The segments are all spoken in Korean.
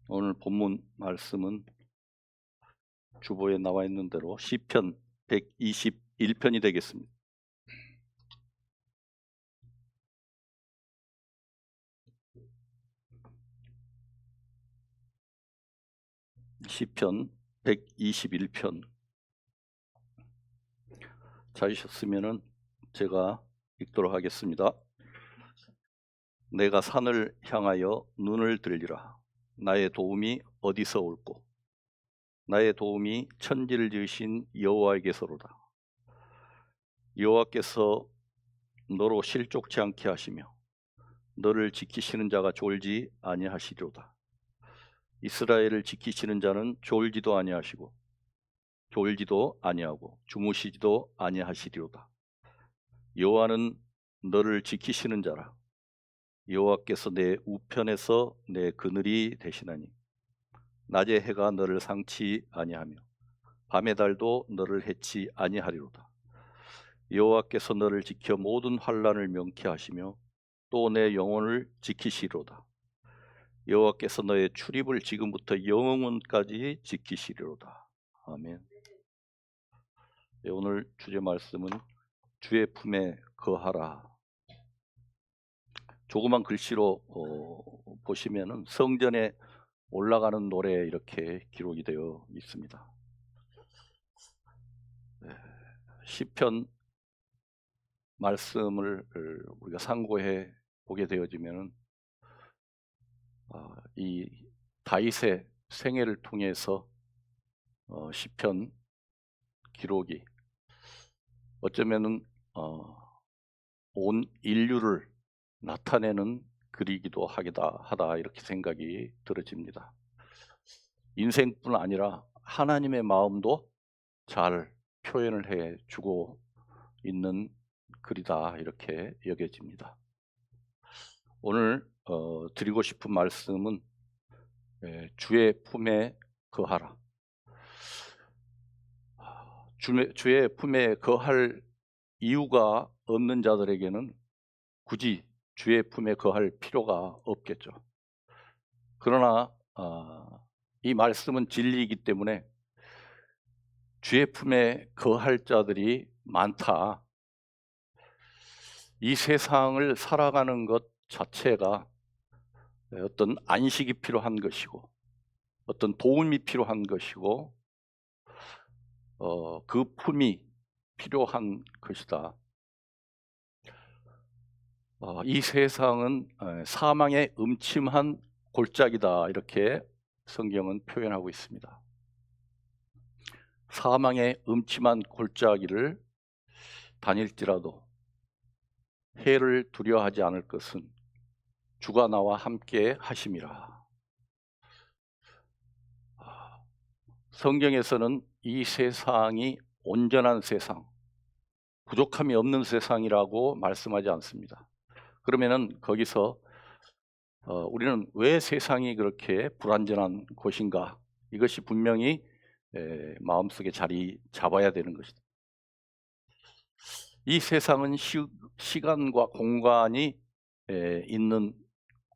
오늘 본문 말씀은 주보에 나와 있는 대로 시편 121편이 되겠습니다. 시편 121편 찾으셨으면 제가 읽도록 하겠습니다. 내가 산을 향하여 눈을 들리라. 나의 도움이 어디서 올꼬? 나의 도움이 천지를 지으신 여호와에게서로다. 여호와께서 너로 실족치 않게 하시며 너를 지키시는 자가 졸지 아니하시리로다. 이스라엘을 지키시는 자는 졸지도 아니하시고 졸지도 아니하고 주무시지도 아니하시리로다. 여호와는 너를 지키시는 자라. 여호와께서 내 우편에서 내 그늘이 되시나니 낮의 해가 너를 상치 아니하며 밤의 달도 너를 해치 아니하리로다. 여호와께서 너를 지켜 모든 환난을 명쾌하시며 또 내 영혼을 지키시리로다. 여호와께서 너의 출입을 지금부터 영원까지 지키시리로다. 아멘. 네, 오늘 주제 말씀은 주의 품에 거하라. 조그만 글씨로 보시면은 성전에 올라가는 노래 이렇게 기록이 되어 있습니다. 네, 시편 말씀을 우리가 상고해 보게 되어지면은 이 다윗의 생애를 통해서 시편 기록이 어쩌면은 온 인류를 나타내는 글이기도 하다 이렇게 생각이 들어집니다. 인생뿐 아니라 하나님의 마음도 잘 표현을 해주고 있는 글이다 이렇게 여겨집니다. 오늘 드리고 싶은 말씀은 주의 품에 거하라. 주의 품에 거할 이유가 없는 자들에게는 굳이 주의 품에 거할 필요가 없겠죠. 그러나 이 말씀은 진리이기 때문에 주의 품에 거할 자들이 많다. 이 세상을 살아가는 것 자체가 어떤 안식이 필요한 것이고 어떤 도움이 필요한 것이고 그 품이 필요한 것이다. 이 세상은 사망의 음침한 골짜기다 이렇게 성경은 표현하고 있습니다. 사망의 음침한 골짜기를 다닐지라도 해를 두려워하지 않을 것은 주가 나와 함께 하심이라. 성경에서는 이 세상이 온전한 세상, 부족함이 없는 세상이라고 말씀하지 않습니다. 그러면은 거기서 우리는 왜 세상이 그렇게 불완전한 곳인가? 이것이 분명히 마음속에 자리 잡아야 되는 것이다. 이 세상은 시간과 공간이 있는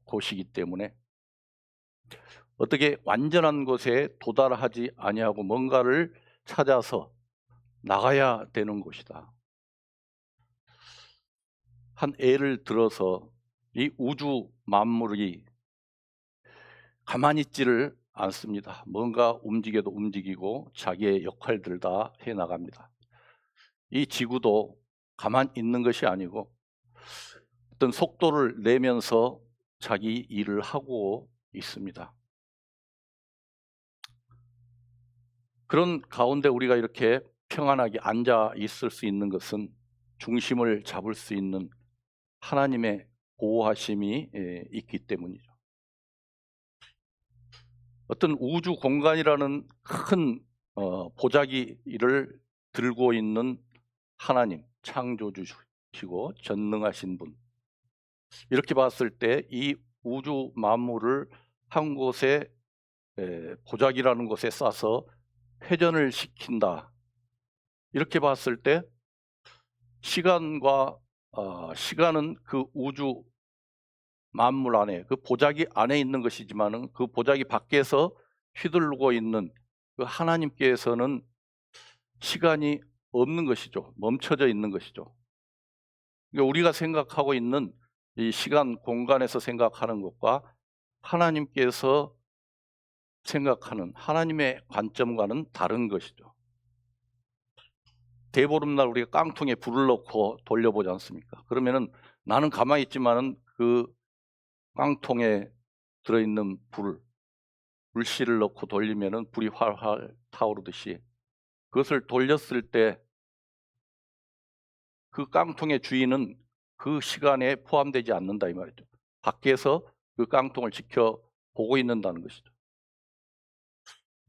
곳이기 때문에 어떻게 완전한 곳에 도달하지 아니하고 뭔가를 찾아서 나가야 되는 곳이다. 한 예를 들어서 이 우주 만물이 가만히 있지를 않습니다. 뭔가 움직여도 움직이고 자기의 역할들을 다 해나갑니다. 이 지구도 가만히 있는 것이 아니고 어떤 속도를 내면서 자기 일을 하고 있습니다. 그런 가운데 우리가 이렇게 평안하게 앉아 있을 수 있는 것은 중심을 잡을 수 있는 하나님의 보호하심이 있기 때문이죠. 어떤 우주 공간이라는 큰 보자기를 들고 있는 하나님, 창조주시고 전능하신 분, 이렇게 봤을 때 이 우주 만물을 한 곳에 보자기라는 곳에 싸서 회전을 시킨다. 이렇게 봤을 때 시간은 그 우주 만물 안에, 그 보자기 안에 있는 것이지만은 그 보자기 밖에서 휘두르고 있는 그 하나님께서는 시간이 없는 것이죠. 멈춰져 있는 것이죠. 그러니까 우리가 생각하고 있는 이 시간 공간에서 생각하는 것과 하나님께서 생각하는 하나님의 관점과는 다른 것이죠. 대보름날 우리가 깡통에 불을 넣고 돌려보지 않습니까? 그러면은 나는 가만히 있지만은 그 깡통에 들어있는 불씨를 넣고 돌리면은 불이 활활 타오르듯이 그것을 돌렸을 때 그 깡통의 주인은 그 시간에 포함되지 않는다 이 말이죠. 밖에서 그 깡통을 지켜보고 있는다는 것이죠.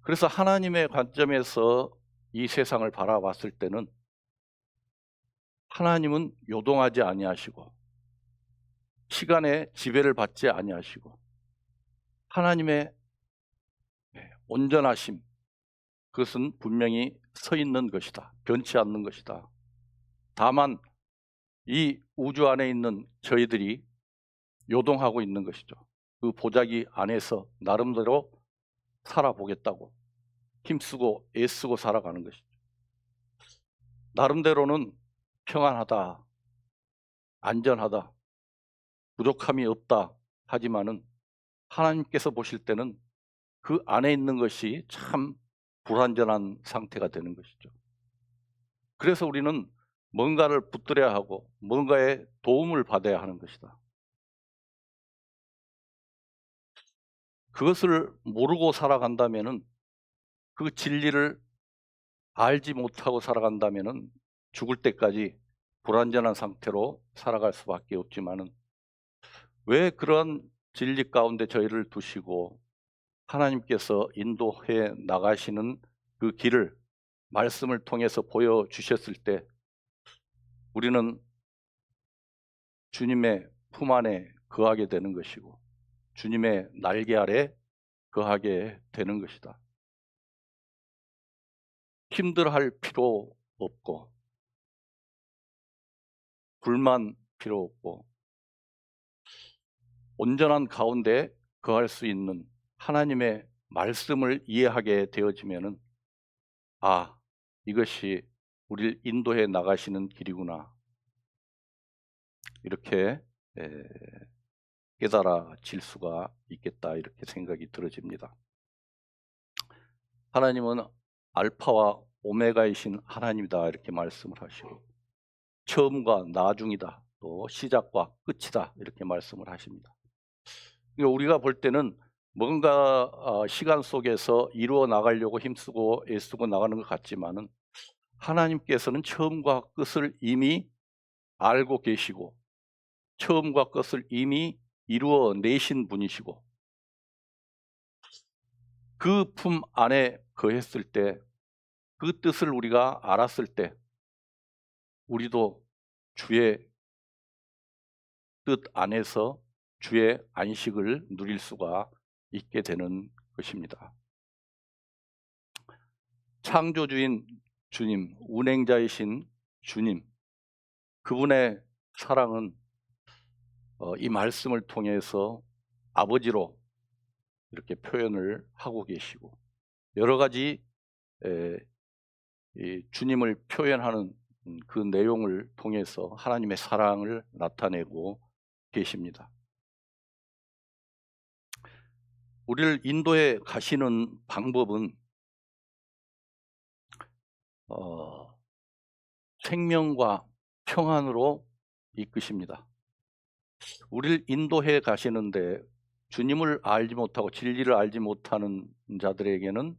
그래서 하나님의 관점에서 이 세상을 바라봤을 때는 하나님은 요동하지 아니하시고 시간의 지배를 받지 아니하시고 하나님의 온전하심, 그것은 분명히 서 있는 것이다. 변치 않는 것이다. 다만 이 우주 안에 있는 저희들이 요동하고 있는 것이죠. 그 보자기 안에서 나름대로 살아보겠다고 힘쓰고 애쓰고 살아가는 것이죠. 나름대로는 평안하다, 안전하다, 부족함이 없다 하지만은 하나님께서 보실 때는 그 안에 있는 것이 참 불완전한 상태가 되는 것이죠. 그래서 우리는 뭔가를 붙들어야 하고 뭔가의 도움을 받아야 하는 것이다. 그것을 모르고 살아간다면은 그 진리를 알지 못하고 살아간다면은 죽을 때까지 불완전한 상태로 살아갈 수밖에 없지만은 왜 그런 진리 가운데 저희를 두시고 하나님께서 인도해 나가시는 그 길을 말씀을 통해서 보여주셨을 때 우리는 주님의 품 안에 거하게 되는 것이고 주님의 날개 아래 거하게 되는 것이다. 힘들어할 필요 없고 불만 필요 없고 온전한 가운데 거할 수 있는 하나님의 말씀을 이해하게 되어지면은 아, 이것이 우리를 인도해 나가시는 길이구나. 이렇게 깨달아질 수가 있겠다 이렇게 생각이 들어집니다. 하나님은 알파와 오메가이신 하나님이다 이렇게 말씀을 하시고 처음과 나중이다 또 시작과 끝이다 이렇게 말씀을 하십니다. 우리가 볼 때는 뭔가 시간 속에서 이루어 나가려고 힘쓰고 애쓰고 나가는 것 같지만은 하나님께서는 처음과 끝을 이미 알고 계시고 처음과 끝을 이미 이루어 내신 분이시고 그 품 안에 거했을 때 그 뜻을 우리가 알았을 때 우리도 주의 뜻 안에서 주의 안식을 누릴 수가 있게 되는 것입니다. 창조주인 주님, 운행자이신 주님, 그분의 사랑은 이 말씀을 통해서 아버지로 이렇게 표현을 하고 계시고 여러 가지 이 주님을 표현하는 그 내용을 통해서 하나님의 사랑을 나타내고 계십니다. 우리를 인도해 가시는 방법은 생명과 평안으로 이끄십니다. 우리를 인도해 가시는데 주님을 알지 못하고 진리를 알지 못하는 자들에게는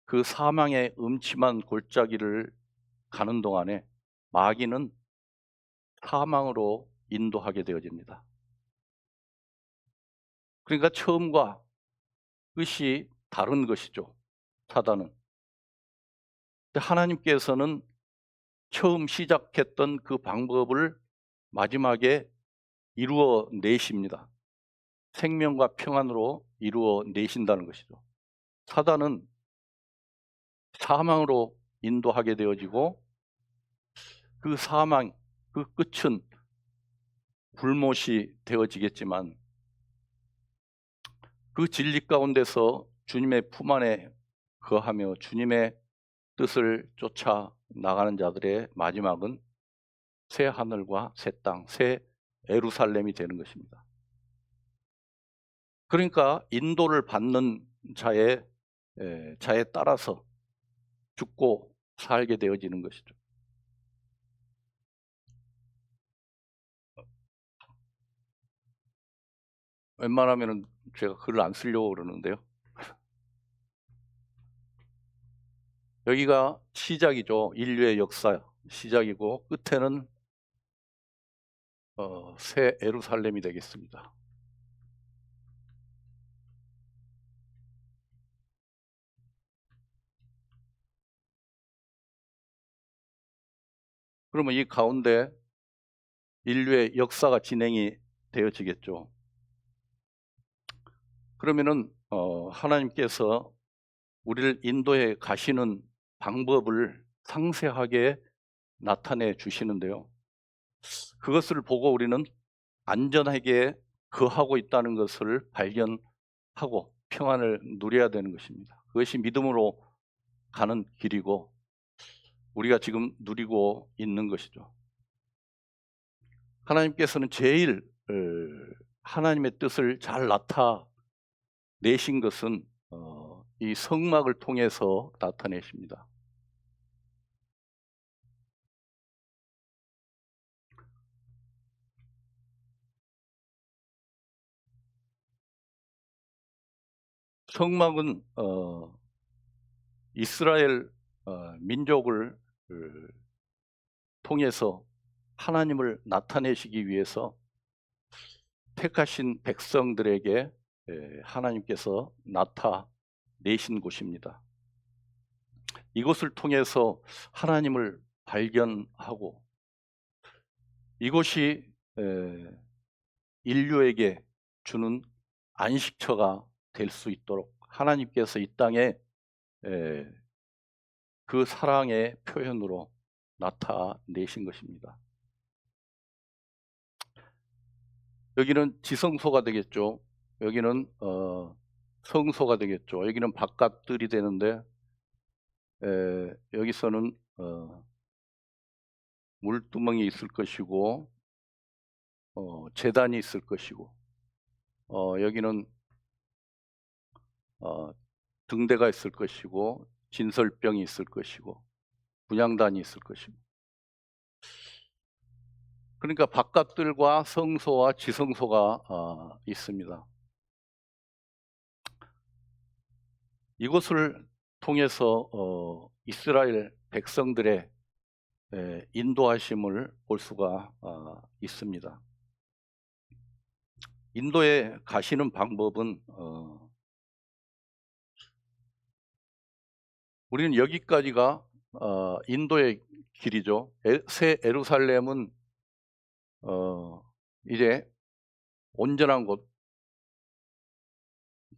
그 사망의 음침한 골짜기를 가는 동안에 마귀는 사망으로 인도하게 되어집니다. 그러니까 처음과 끝이 다른 것이죠. 사단은. 하나님께서는 처음 시작했던 그 방법을 마지막에 이루어 내십니다. 생명과 평안으로 이루어 내신다는 것이죠. 사단은 사망으로 인도하게 되어지고 그 사망, 그 끝은 불못이 되어지겠지만 그 진리 가운데서 주님의 품 안에 거하며 주님의 뜻을 쫓아 나가는 자들의 마지막은 새 하늘과 새 땅, 새 예루살렘이 되는 것입니다. 그러니까 인도를 받는 자에 따라서 죽고 살게 되어지는 것이죠. 웬만하면 제가 글을 안 쓰려고 그러는데요. 여기가 시작이죠. 인류의 역사 시작이고 끝에는 새 예루살렘이 되겠습니다. 그러면 이 가운데 인류의 역사가 진행이 되어지겠죠. 그러면은 하나님께서 우리를 인도해 가시는 방법을 상세하게 나타내 주시는데요. 그것을 보고 우리는 안전하게 거하고 있다는 것을 발견하고 평안을 누려야 되는 것입니다. 그것이 믿음으로 가는 길이고 우리가 지금 누리고 있는 것이죠. 하나님께서는 제일 하나님의 뜻을 잘 나타내신 것은 이 성막을 통해서 나타내십니다. 성막은 이스라엘 민족을 통해서 하나님을 나타내시기 위해서 택하신 백성들에게 하나님께서 나타내신 곳입니다. 이곳을 통해서 하나님을 발견하고 이곳이 인류에게 주는 안식처가 될 수 있도록 하나님께서 이 땅에 그 사랑의 표현으로 나타내신 것입니다. 여기는 지성소가 되겠죠. 여기는 성소가 되겠죠. 여기는 바깥들이 되는데 여기서는 물두멍이 있을 것이고 제단이 있을 것이고 여기는 등대가 있을 것이고 진설병이 있을 것이고 분향단이 있을 것이고 그러니까 바깥들과 성소와 지성소가 있습니다. 이곳을 통해서 이스라엘 백성들의 인도하심을 볼 수가 있습니다. 인도에 가시는 방법은 우리는 여기까지가 인도의 길이죠. 새 예루살렘은 이제 온전한 곳,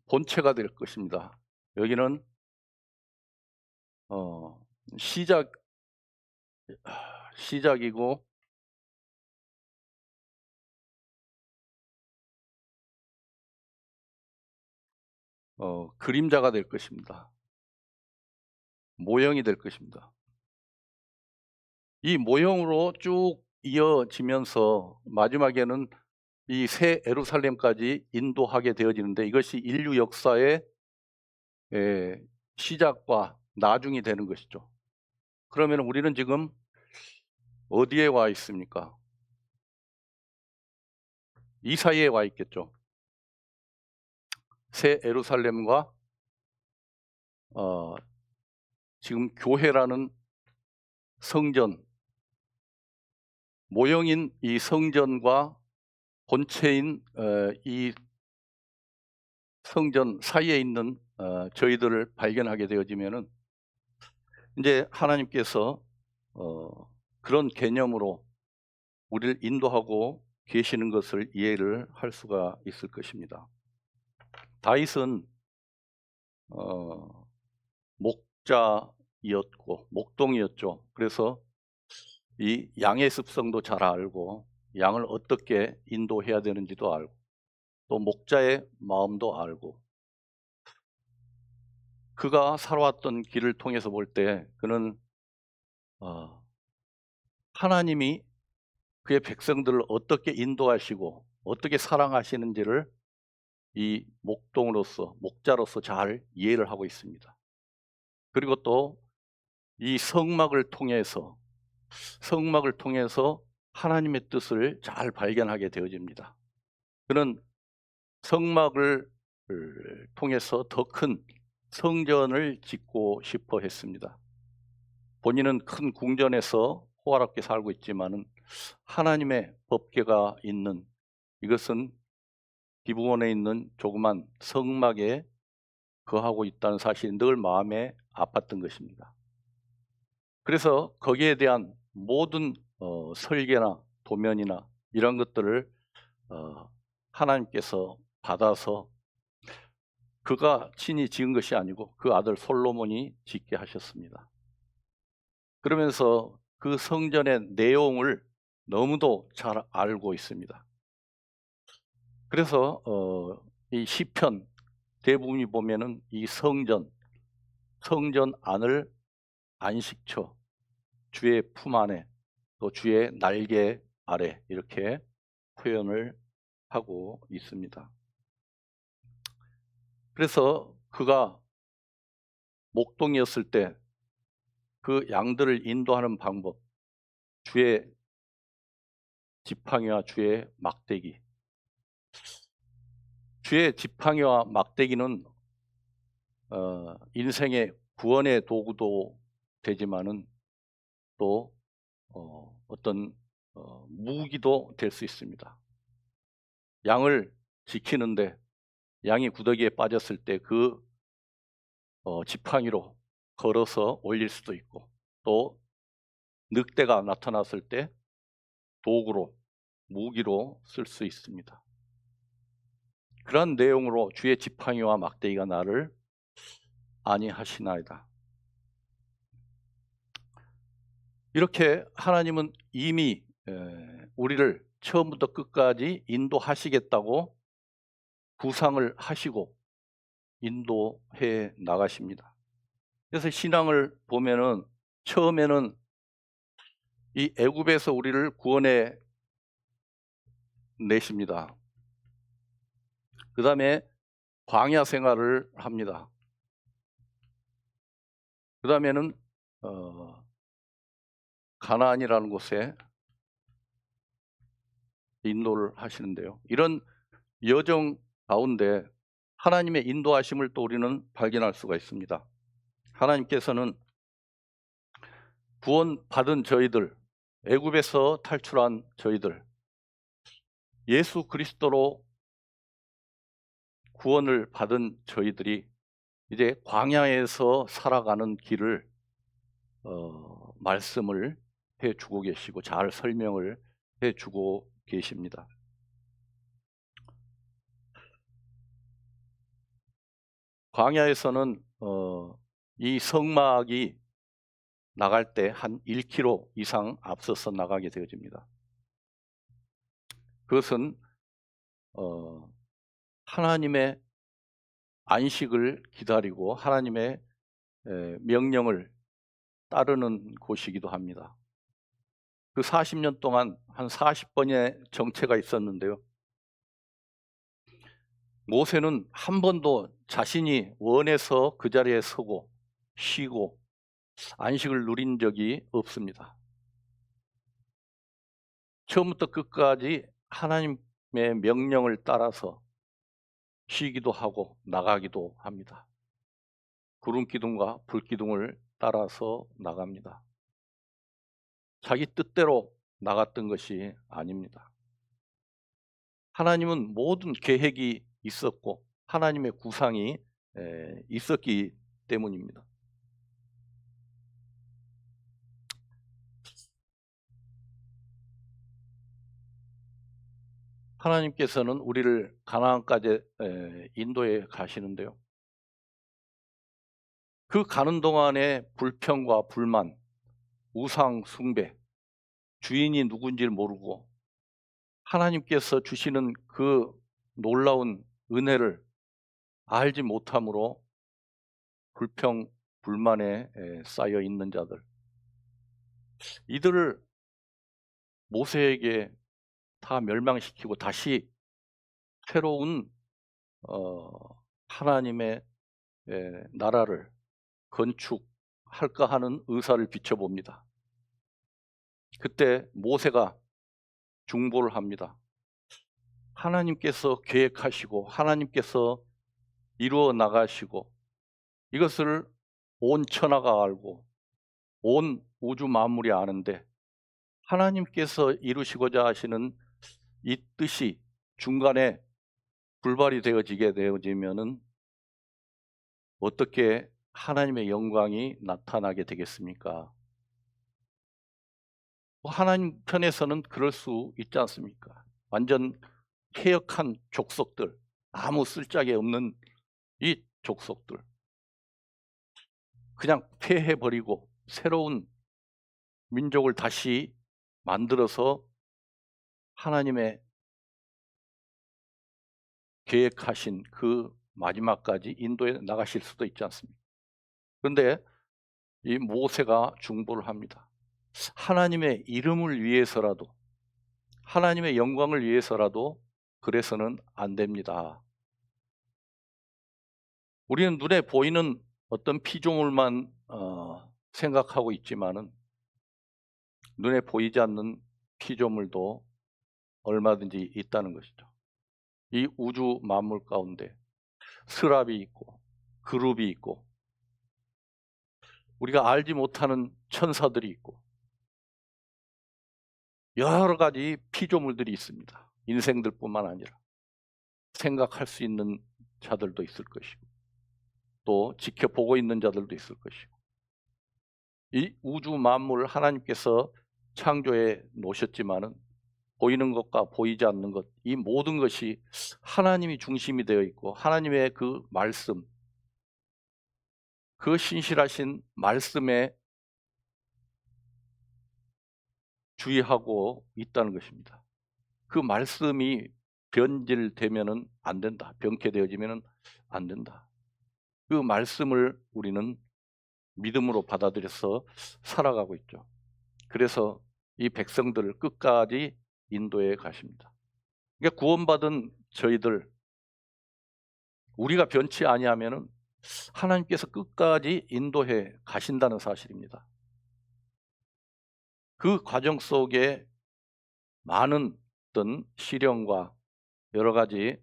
본체가 될 것입니다. 여기는 시작이고 그림자가 될 것입니다. 모형이 될 것입니다. 이 모형으로 쭉 이어지면서 마지막에는 이 새 예루살렘까지 인도하게 되어지는데 이것이 인류 역사의 시작과 나중이 되는 것이죠. 그러면 우리는 지금 어디에 와 있습니까? 이 사이에 와 있겠죠. 새 예루살렘과 지금 교회라는 성전, 모형인 이 성전과 본체인 이 성전 사이에 있는 저희들을 발견하게 되어지면은 이제 하나님께서 그런 개념으로 우리를 인도하고 계시는 것을 이해를 할 수가 있을 것입니다. 다윗은 목자이었고 목동이었죠. 그래서 이 양의 습성도 잘 알고 양을 어떻게 인도해야 되는지도 알고 또 목자의 마음도 알고 그가 살아왔던 길을 통해서 볼 때 그는 하나님이 그의 백성들을 어떻게 인도하시고 어떻게 사랑하시는지를 이 목동으로서 목자로서 잘 이해를 하고 있습니다. 그리고 또 이 성막을 통해서 하나님의 뜻을 잘 발견하게 되어집니다. 그는 성막을 통해서 더 큰 성전을 짓고 싶어 했습니다. 본인은 큰 궁전에서 호화롭게 살고 있지만은 하나님의 법궤가 있는 이것은 기브온에 있는 조그만 성막에 거하고 있다는 사실이 늘 마음에 아팠던 것입니다. 그래서 거기에 대한 모든 설계나 도면이나 이런 것들을 하나님께서 받아서 그가 친히 지은 것이 아니고 그 아들 솔로몬이 짓게 하셨습니다. 그러면서 그 성전의 내용을 너무도 잘 알고 있습니다. 그래서 이 시편 대부분이 보면은 이 성전 안을 안식처, 주의 품 안에 또 주의 날개 아래 이렇게 표현을 하고 있습니다. 그래서 그가 목동이었을 때 그 양들을 인도하는 방법, 주의 지팡이와 주의 막대기. 주의 지팡이와 막대기는 인생의 구원의 도구도 되지만은 또 어떤 무기도 될 수 있습니다. 양을 지키는데 양이 구더기에 빠졌을 때 그 지팡이로 걸어서 올릴 수도 있고 또 늑대가 나타났을 때 도구로 무기로 쓸 수 있습니다. 그런 내용으로 주의 지팡이와 막대기가 나를 안위하시나이다. 이렇게 하나님은 이미 우리를 처음부터 끝까지 인도하시겠다고 구상을 하시고 인도해 나가십니다. 그래서 신앙을 보면은 처음에는 이 애굽에서 우리를 구원해 내십니다. 그 다음에 광야 생활을 합니다. 그 다음에는 가나안이라는 곳에 인도를 하시는데요. 이런 여정 가운데 하나님의 인도하심을 또 우리는 발견할 수가 있습니다. 하나님께서는 구원받은 저희들, 애굽에서 탈출한 저희들, 예수 그리스도로 구원을 받은 저희들이 이제 광야에서 살아가는 길을 말씀을 해주고 계시고 잘 설명을 해주고 계십니다. 광야에서는 이 성막이 나갈 때 한 1km 이상 앞서서 나가게 되어집니다. 그것은 하나님의 안식을 기다리고 하나님의 명령을 따르는 곳이기도 합니다. 그 40년 동안 한 40번의 정체가 있었는데요. 모세는 한 번도 자신이 원해서 그 자리에 서고 쉬고 안식을 누린 적이 없습니다. 처음부터 끝까지 하나님의 명령을 따라서 쉬기도 하고 나가기도 합니다. 구름 기둥과 불 기둥을 따라서 나갑니다. 자기 뜻대로 나갔던 것이 아닙니다. 하나님은 모든 계획이 있었고 하나님의 구상이 있었기 때문입니다. 하나님께서는 우리를 가나안까지 인도해 가시는데요. 그 가는 동안에 불평과 불만, 우상 숭배, 주인이 누군지를 모르고 하나님께서 주시는 그 놀라운 은혜를 알지 못함으로 불평, 불만에 쌓여 있는 자들, 이들을 모세에게 다 멸망시키고 다시 새로운 하나님의 나라를 건축할까 하는 의사를 비춰봅니다. 그때 모세가 중보를 합니다. 하나님께서 계획하시고 하나님께서 이루어 나가시고 이것을 온 천하가 알고 온 우주 만물이 아는데 하나님께서 이루시고자 하시는 이 뜻이 중간에 불발이 되어지면은 어떻게 하나님의 영광이 나타나게 되겠습니까? 하나님 편에서는 그럴 수 있지 않습니까? 완전 해역한 족속들, 아무 쓸짝이 없는 이 족속들 그냥 폐해버리고 새로운 민족을 다시 만들어서 하나님의 계획하신 그 마지막까지 인도에 나가실 수도 있지 않습니까? 그런데 이 모세가 중보를 합니다. 하나님의 이름을 위해서라도, 하나님의 영광을 위해서라도 그래서는 안 됩니다. 우리는 눈에 보이는 어떤 피조물만 생각하고 있지만은 눈에 보이지 않는 피조물도 얼마든지 있다는 것이죠. 이 우주 만물 가운데 스랍이 있고 그룹이 있고 우리가 알지 못하는 천사들이 있고 여러 가지 피조물들이 있습니다. 인생들뿐만 아니라 생각할 수 있는 자들도 있을 것이고 또 지켜보고 있는 자들도 있을 것이고 이 우주 만물을 하나님께서 창조해 놓으셨지만은 보이는 것과 보이지 않는 것, 이 모든 것이 하나님이 중심이 되어 있고 하나님의 그 말씀, 그 신실하신 말씀에 주의하고 있다는 것입니다. 그 말씀이 변질되면은 안 된다. 병쾌되어지면은 안 된다. 그 말씀을 우리는 믿음으로 받아들여서 살아가고 있죠. 그래서 이 백성들을 끝까지 인도해 가십니다. 그러니까 구원받은 저희들, 우리가 변치 아니하면은 하나님께서 끝까지 인도해 가신다는 사실입니다. 그 과정 속에 많은 어떤 시련과 여러 가지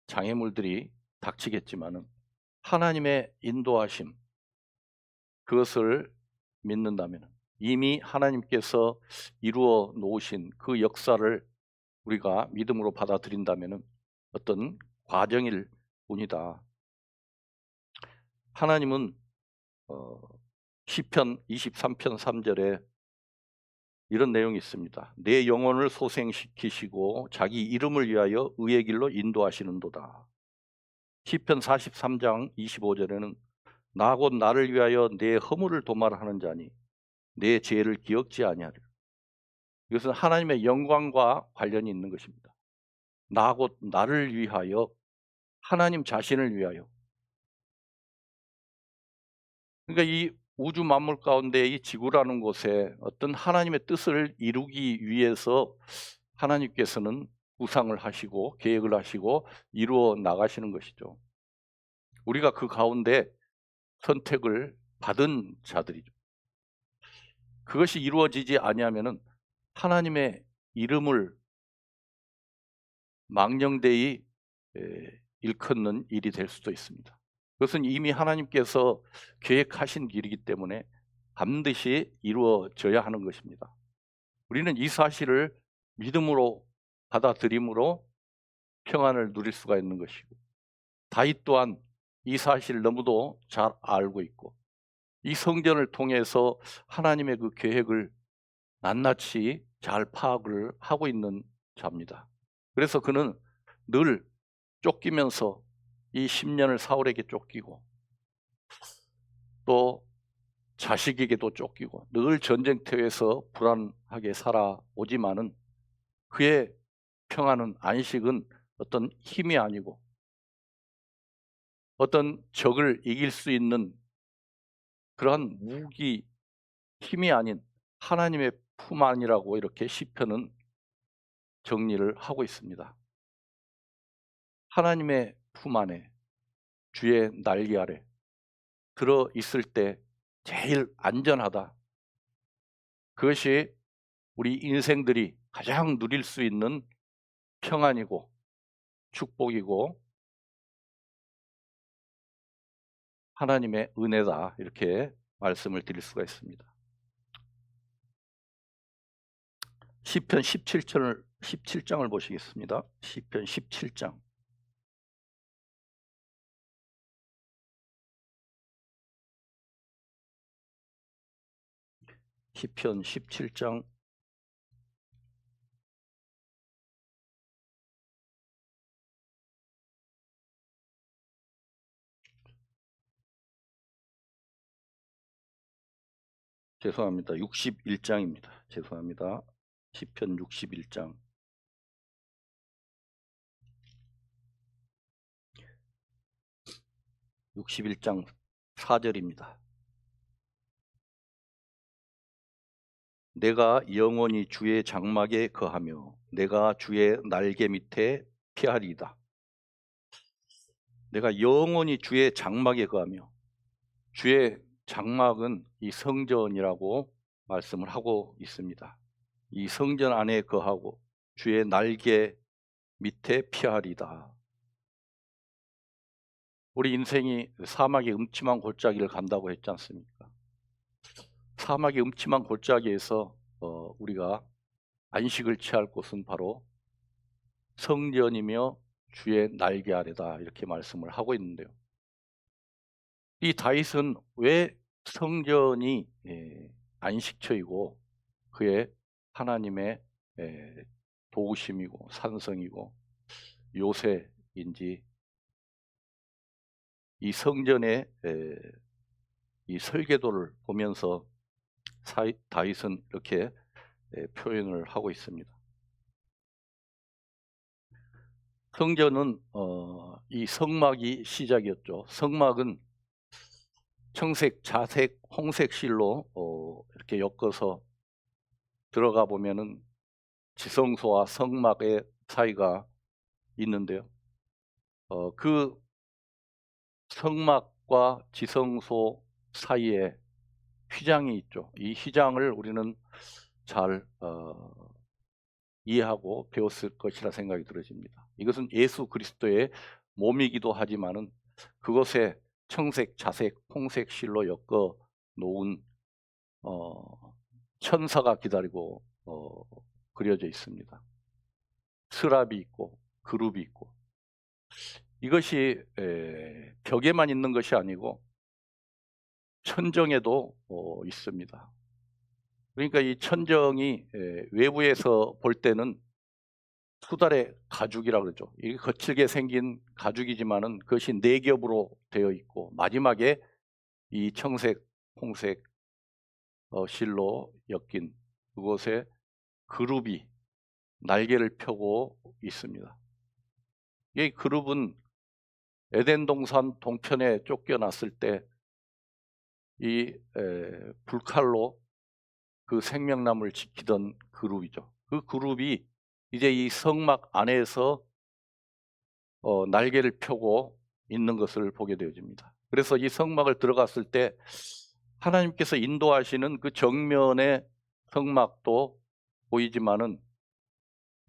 장애물들이 닥치겠지만은 하나님의 인도하심, 그것을 믿는다면 이미 하나님께서 이루어 놓으신 그 역사를 우리가 믿음으로 받아들인다면 어떤 과정일 뿐이다. 하나님은 시편 23편 3절에 이런 내용이 있습니다. 내 영혼을 소생시키시고 자기 이름을 위하여 의의 길로 인도하시는도다. 시편 43장 25절에는 나 곧 나를 위하여 내 허물을 도말하는 자니 내 죄를 기억지 아니하리라. 이것은 하나님의 영광과 관련이 있는 것입니다. 나 곧 나를 위하여, 하나님 자신을 위하여. 그러니까 이 우주 만물 가운데 이 지구라는 곳에 어떤 하나님의 뜻을 이루기 위해서 하나님께서는 구상을 하시고 계획을 하시고 이루어 나가시는 것이죠. 우리가 그 가운데 선택을 받은 자들이죠. 그것이 이루어지지 아니하면은 하나님의 이름을 망령되이 일컫는 일이 될 수도 있습니다. 그것은 이미 하나님께서 계획하신 길이기 때문에 반드시 이루어져야 하는 것입니다. 우리는 이 사실을 믿음으로 받아들임으로 평안을 누릴 수가 있는 것이고 다윗 또한 이 사실을 너무도 잘 알고 있고 이 성전을 통해서 하나님의 그 계획을 낱낱이 잘 파악을 하고 있는 자입니다. 그래서 그는 늘 쫓기면서 이 10년을 사울에게 쫓기고 또 자식에게도 쫓기고 늘 전쟁터에서 불안하게 살아오지만은 그의 평안은, 안식은 어떤 힘이 아니고 어떤 적을 이길 수 있는 그러한 무기, 힘이 아닌 하나님의 품 안이라고 이렇게 시편은 정리를 하고 있습니다. 하나님의 품 안에, 주의 날개 아래 들어 있을 때 제일 안전하다. 그것이 우리 인생들이 가장 누릴 수 있는 평안이고 축복이고 하나님의 은혜다. 이렇게 말씀을 드릴 수가 있습니다. 시편 17장을 보시겠습니다. 시편 17장. 시편 17장 61장입니다. 죄송합니다. 시편 61장 4절입니다. 내가 영원히 주의 장막에 거하며 내가 주의 날개 밑에 피하리이다. 내가 영원히 주의 장막에 거하며, 주의 장막은 이 성전이라고 말씀을 하고 있습니다. 이 성전 안에 거하고 주의 날개 밑에 피하리다. 우리 인생이 사막의 음침한 골짜기를 간다고 했지 않습니까? 사막의 음침한 골짜기에서 우리가 안식을 취할 곳은 바로 성전이며 주의 날개 아래다. 이렇게 말씀을 하고 있는데요. 이 다윗은 왜 성전이 안식처이고 그의 하나님의 도우심이고 산성이고 요새인지, 이 성전의 이 설계도를 보면서 다윗은 이렇게 표현을 하고 있습니다. 성전은 이 성막이 시작이었죠. 성막은 청색, 자색, 홍색 실로 이렇게 엮어서 들어가 보면은 지성소와 성막의 사이가 있는데요. 그 성막과 지성소 사이에 휘장이 있죠. 이 휘장을 우리는 잘 이해하고 배웠을 것이라 생각이 들어집니다. 이것은 예수 그리스도의 몸이기도 하지만은 그것에 청색, 자색, 홍색 실로 엮어 놓은 천사가 기다리고 그려져 있습니다. 스랍이 있고 그룹이 있고, 이것이 벽에만 있는 것이 아니고 천정에도 있습니다. 그러니까 이 천정이 외부에서 볼 때는 수달의 가죽이라고 그러죠. 이게 거칠게 생긴 가죽이지만은 그것이 네 겹으로 되어 있고 마지막에 이 청색, 홍색 실로 엮인 그곳에 그룹이 날개를 펴고 있습니다. 이 그룹은 에덴 동산 동편에 쫓겨났을 때 이 불칼로 그 생명나무를 지키던 그룹이죠. 그 그룹이 이제 이 성막 안에서 날개를 펴고 있는 것을 보게 되어집니다. 그래서 이 성막을 들어갔을 때 하나님께서 인도하시는 그 정면의 성막도 보이지만은,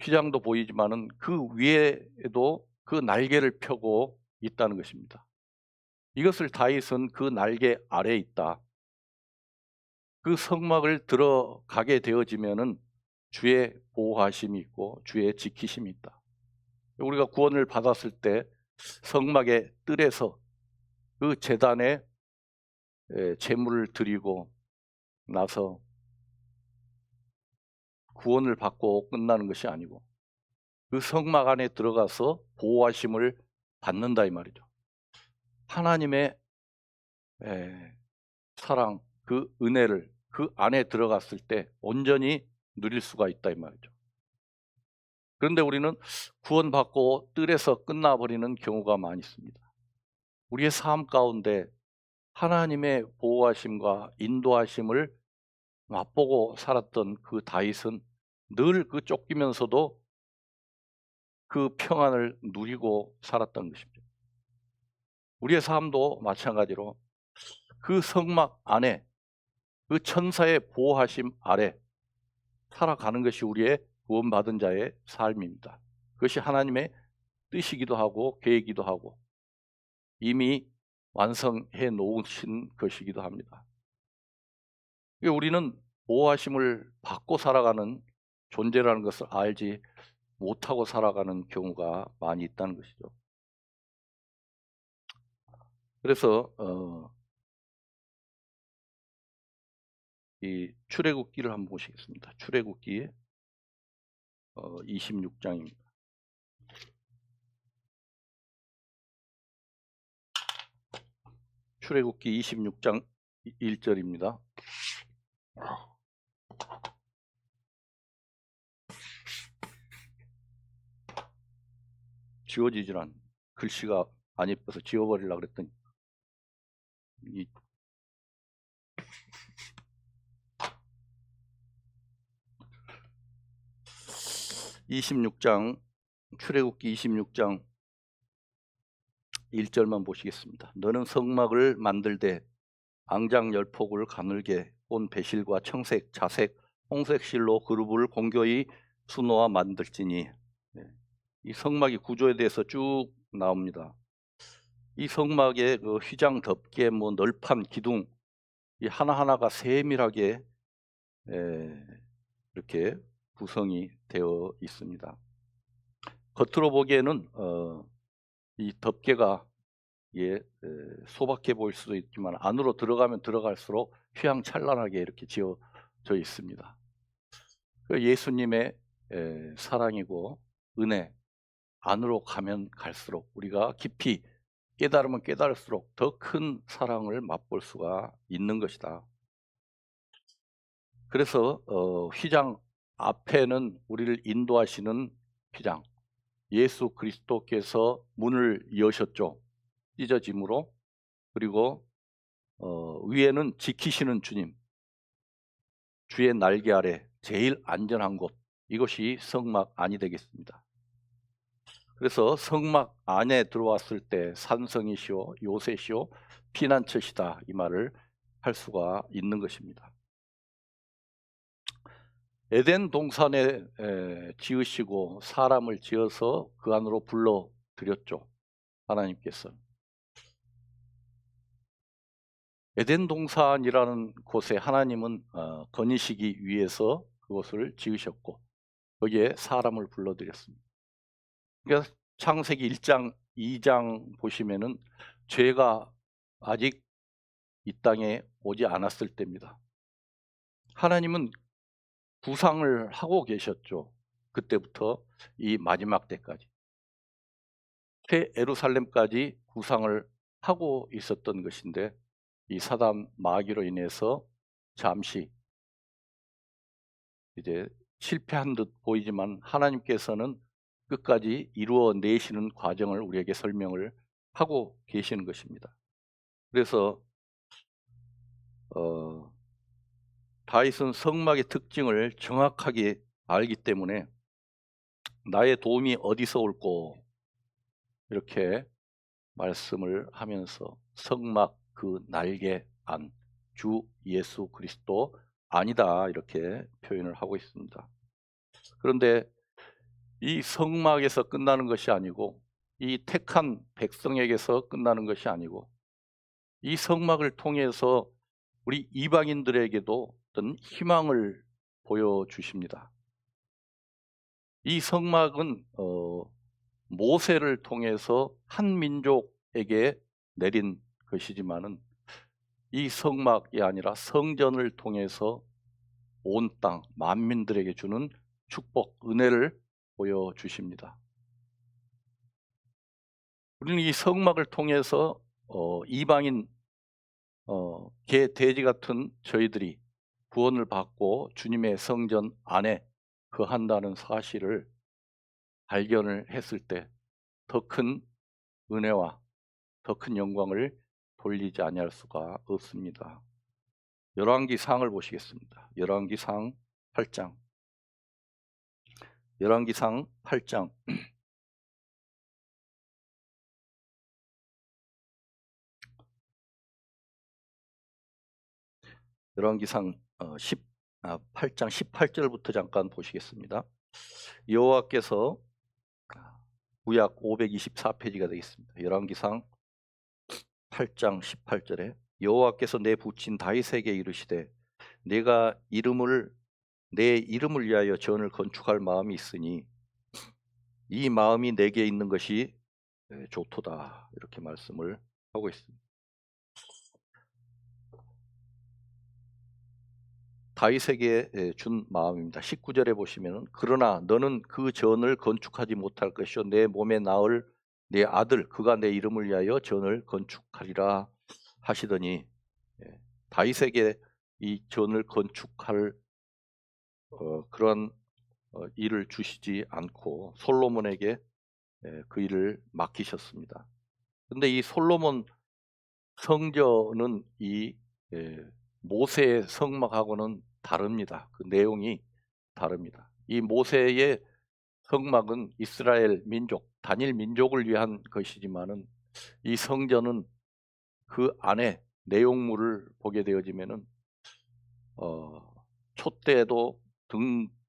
휘장도 보이지만은 그 위에도 그 날개를 펴고 있다는 것입니다. 이것을 다윗은 그 날개 아래에 있다. 그 성막을 들어가게 되어지면은 주의 보호하심이 있고 주의 지키심이 있다. 우리가 구원을 받았을 때 성막의 뜰에서 그 제단에 제물을 드리고 나서 구원을 받고 끝나는 것이 아니고 그 성막 안에 들어가서 보호하심을 받는다 이 말이죠. 하나님의 사랑, 그 은혜를 그 안에 들어갔을 때 온전히 누릴 수가 있다 이 말이죠. 그런데 우리는 구원받고 뜰에서 끝나버리는 경우가 많이 있습니다. 우리의 삶 가운데 하나님의 보호하심과 인도하심을 맛보고 살았던 그 다윗은 늘 그 쫓기면서도 그 평안을 누리고 살았던 것입니다. 우리의 삶도 마찬가지로 그 성막 안에 그 천사의 보호하심 아래 살아가는 것이 우리의 구원받은 자의 삶입니다. 그것이 하나님의 뜻이기도 하고 계획이기도 하고 이미 완성해 놓으신 것이기도 합니다. 우리는 보호하심을 받고 살아가는 존재라는 것을 알지 못하고 살아가는 경우가 많이 있다는 것이죠. 그래서 이 출애굽기를 한번 보시겠습니다. 출애굽기 26장입니다. 출애굽기 26장 1절입니다. 지워지질 않. 글씨가 안 예뻐서 지워버리려고 그랬더니 26장 출애굽기 26장 1절만 보시겠습니다. 너는 성막을 만들되 앙장 10폭을 가늘게 온 배실과 청색, 자색, 홍색 실로 그룹을 공교히 수놓아 만들지니. 이 성막의 구조에 대해서 쭉 나옵니다. 이 성막의 그 휘장 덮개, 널판 기둥 이 하나하나가 세밀하게 이렇게 구성이 되어 있습니다. 겉으로 보기에는 이 덮개가 소박해 보일 수도 있지만 안으로 들어가면 들어갈수록 휘황찬란하게 이렇게 지어져 있습니다. 예수님의 사랑이고 은혜, 안으로 가면 갈수록 우리가 깊이 깨달으면 깨달을수록 더 큰 사랑을 맛볼 수가 있는 것이다. 그래서 휘장 앞에는 우리를 인도하시는 휘장, 예수 그리스도께서 문을 여셨죠. 찢어짐으로. 그리고 위에는 지키시는 주님, 주의 날개 아래 제일 안전한 곳, 이것이 성막 안이 되겠습니다. 그래서 성막 안에 들어왔을 때 산성이시오, 요새시오, 피난처시다, 이 말을 할 수가 있는 것입니다. 에덴 동산에 지으시고 사람을 지어서 그 안으로 불러들였죠. 하나님께서. 에덴 동산이라는 곳에 하나님은 거니시기 위해서 그곳을 지으셨고 거기에 사람을 불러들였습니다. 그러니까 창세기 1장, 2장 보시면은 죄가 아직 이 땅에 오지 않았을 때입니다. 하나님은 구상을 하고 계셨죠. 그때부터 이 마지막 때까지. 새 예루살렘까지 구상을 하고 있었던 것인데 이 사단 마귀로 인해서 잠시 이제 실패한 듯 보이지만 하나님께서는 끝까지 이루어 내시는 과정을 우리에게 설명을 하고 계시는 것입니다. 그래서 다윗은 성막의 특징을 정확하게 알기 때문에 나의 도움이 어디서 올꼬 이렇게 말씀을 하면서 성막 그 날개 안 주 예수 그리스도 아니다 이렇게 표현을 하고 있습니다. 그런데 이 성막에서 끝나는 것이 아니고 이 택한 백성에게서 끝나는 것이 아니고 이 성막을 통해서 우리 이방인들에게도 어떤 희망을 보여주십니다. 이 성막은 모세를 통해서 한 민족에게 내린 것이지만은 이 성막이 아니라 성전을 통해서 온 땅 만민들에게 주는 축복, 은혜를 보여주십니다. 우리는 이 성막을 통해서 이방인 개, 돼지 같은 저희들이 구원을 받고 주님의 성전 안에 거한다는 사실을 발견을 했을 때 더 큰 은혜와 더 큰 영광을 돌리지 아니할 수가 없습니다. 열왕기상을 보시겠습니다. 열왕기상 8장. 열왕기상 8장. 열왕기상 8장 18절부터 잠깐 보시겠습니다. 여호와께서 구약 524페이지가 되겠습니다. 열왕기상 8장 18절에 여호와께서 내 부친 다윗에게 이르시되 내가 내 이름을 위하여 전을 건축할 마음이 있으니 이 마음이 내게 있는 것이 좋도다. 이렇게 말씀을 하고 있습니다. 다윗에게 준 마음입니다. 19절에 보시면 그러나 너는 그 전을 건축하지 못할 것이요 내 몸에 낳을 내 아들 그가 내 이름을 위하여 전을 건축하리라 하시더니 다윗에게 이 전을 건축할 그런 일을 주시지 않고 솔로몬에게 그 일을 맡기셨습니다. 그런데 이 솔로몬 성전은 이 모세의 성막하고는 다릅니다. 그 내용이 다릅니다. 이 모세의 성막은 이스라엘 민족, 단일 민족을 위한 것이지만은 이 성전은 그 안에 내용물을 보게 되어지면은 촛대도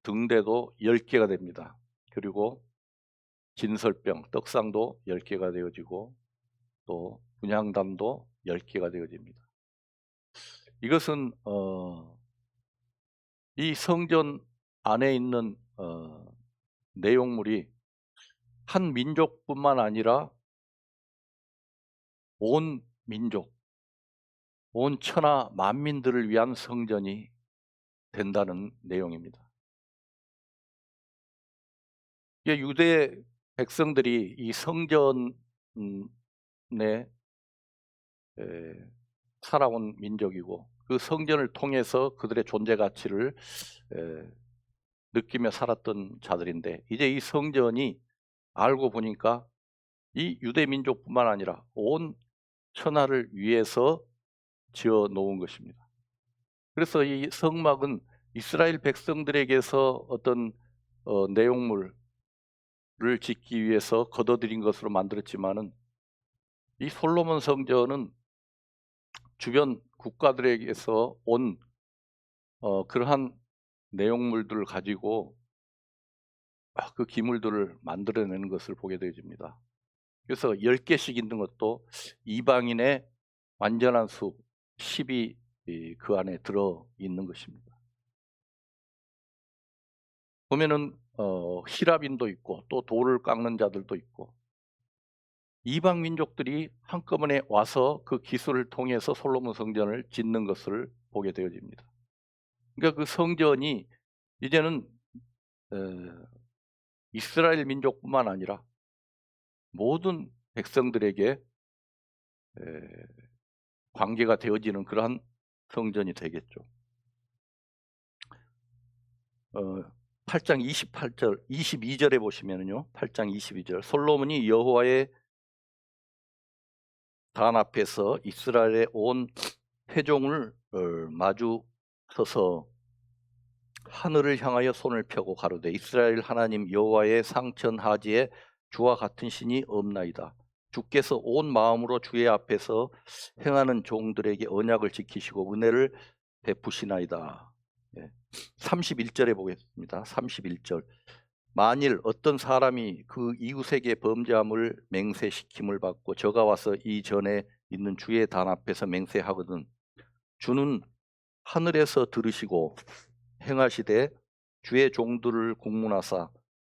등대도 10개가 됩니다. 그리고 진설병, 떡상도 10개가 되어지고 또 분향단도 10개가 되어집니다. 이것은 이 성전 안에 있는 내용물이 한 민족뿐만 아니라 온 민족, 온 천하 만민들을 위한 성전이 된다는 내용입니다. 유대 백성들이 이 성전에 살아온 민족이고 그 성전을 통해서 그들의 존재 가치를 느끼며 살았던 자들인데 이제 이 성전이 알고 보니까 이 유대 민족뿐만 아니라 온 천하를 위해서 지어 놓은 것입니다. 그래서 이 성막은 이스라엘 백성들에게서 어떤 내용물을 짓기 위해서 거둬들인 것으로 만들었지만은 이 솔로몬 성전은 주변 국가들에게서 온 그러한 내용물들을 가지고 그 기물들을 만들어내는 것을 보게 되어집니다. 그래서 10개씩 있는 것도 이방인의 완전한 수 10이 그 안에 들어 있는 것입니다. 보면은 히랍인도 있고 또 돌을 깎는 자들도 있고 이방 민족들이 한꺼번에 와서 그 기술을 통해서 솔로몬 성전을 짓는 것을 보게 되어집니다. 그러니까 그 성전이 이제는 이스라엘 민족뿐만 아니라 모든 백성들에게 관계가 되어지는 그러한 성전이 되겠죠. 8장 28절, 22절에 보시면요. 8장 22절. 솔로몬이 여호와의 단 앞에서 이스라엘의 온 회종을 마주 서서 하늘을 향하여 손을 펴고 가로되 이스라엘 하나님 여호와의 상천하지에 주와 같은 신이 없나이다. 주께서 온 마음으로 주의 앞에서 행하는 종들에게 언약을 지키시고 은혜를 베푸시나이다. 31절에 보겠습니다. 31절. 만일 어떤 사람이 그 이웃에게 범죄함을 맹세시킴을 받고 저가 와서 이 전에 있는 주의 단 앞에서 맹세하거든 주는 하늘에서 들으시고 행하시되 주의 종들을 공문하사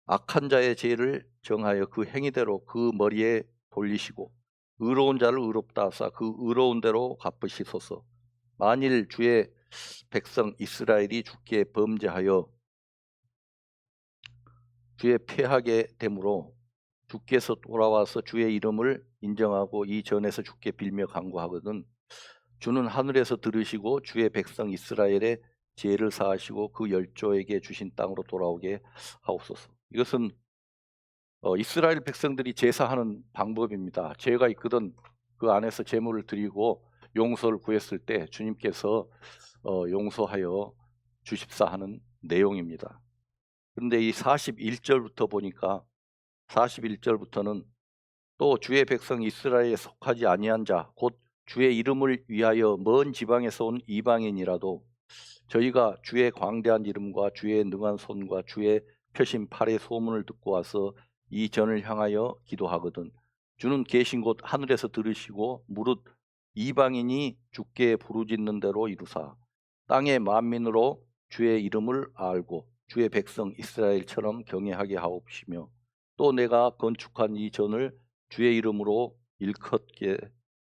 악한 자의 죄를 정하여 그 행위대로 그 머리에 돌리시고 의로운 자를 의롭다 하사 그 의로운 대로 갚으시소서. 만일 주의 백성 이스라엘이 주께 범죄하여 주의 패하게 되므로 주께서 돌아와서 주의 이름을 인정하고 이 전에서 주께 빌며 간구하거든 주는 하늘에서 들으시고 주의 백성 이스라엘의 죄를 사하시고 그 열조에게 주신 땅으로 돌아오게 하옵소서. 이것은 이스라엘 백성들이 제사하는 방법입니다. 죄가 있거든 그 안에서 제물을 드리고 용서를 구했을 때 주님께서 용서하여 주십사 하는 내용입니다. 그런데 이 41절부터 보니까 41절부터는 또 주의 백성 이스라엘에 속하지 아니한 자 곧 주의 이름을 위하여 먼 지방에서 온 이방인이라도 저희가 주의 광대한 이름과 주의 능한 손과 주의 펴신 팔의 소문을 듣고 와서 이 전을 향하여 기도하거든 주는 계신 곳 하늘에서 들으시고 무릇 이방인이 주께 부르짖는 대로 이루사 땅의 만민으로 주의 이름을 알고 주의 백성 이스라엘처럼 경외하게 하옵시며 또 내가 건축한 이 전을 주의 이름으로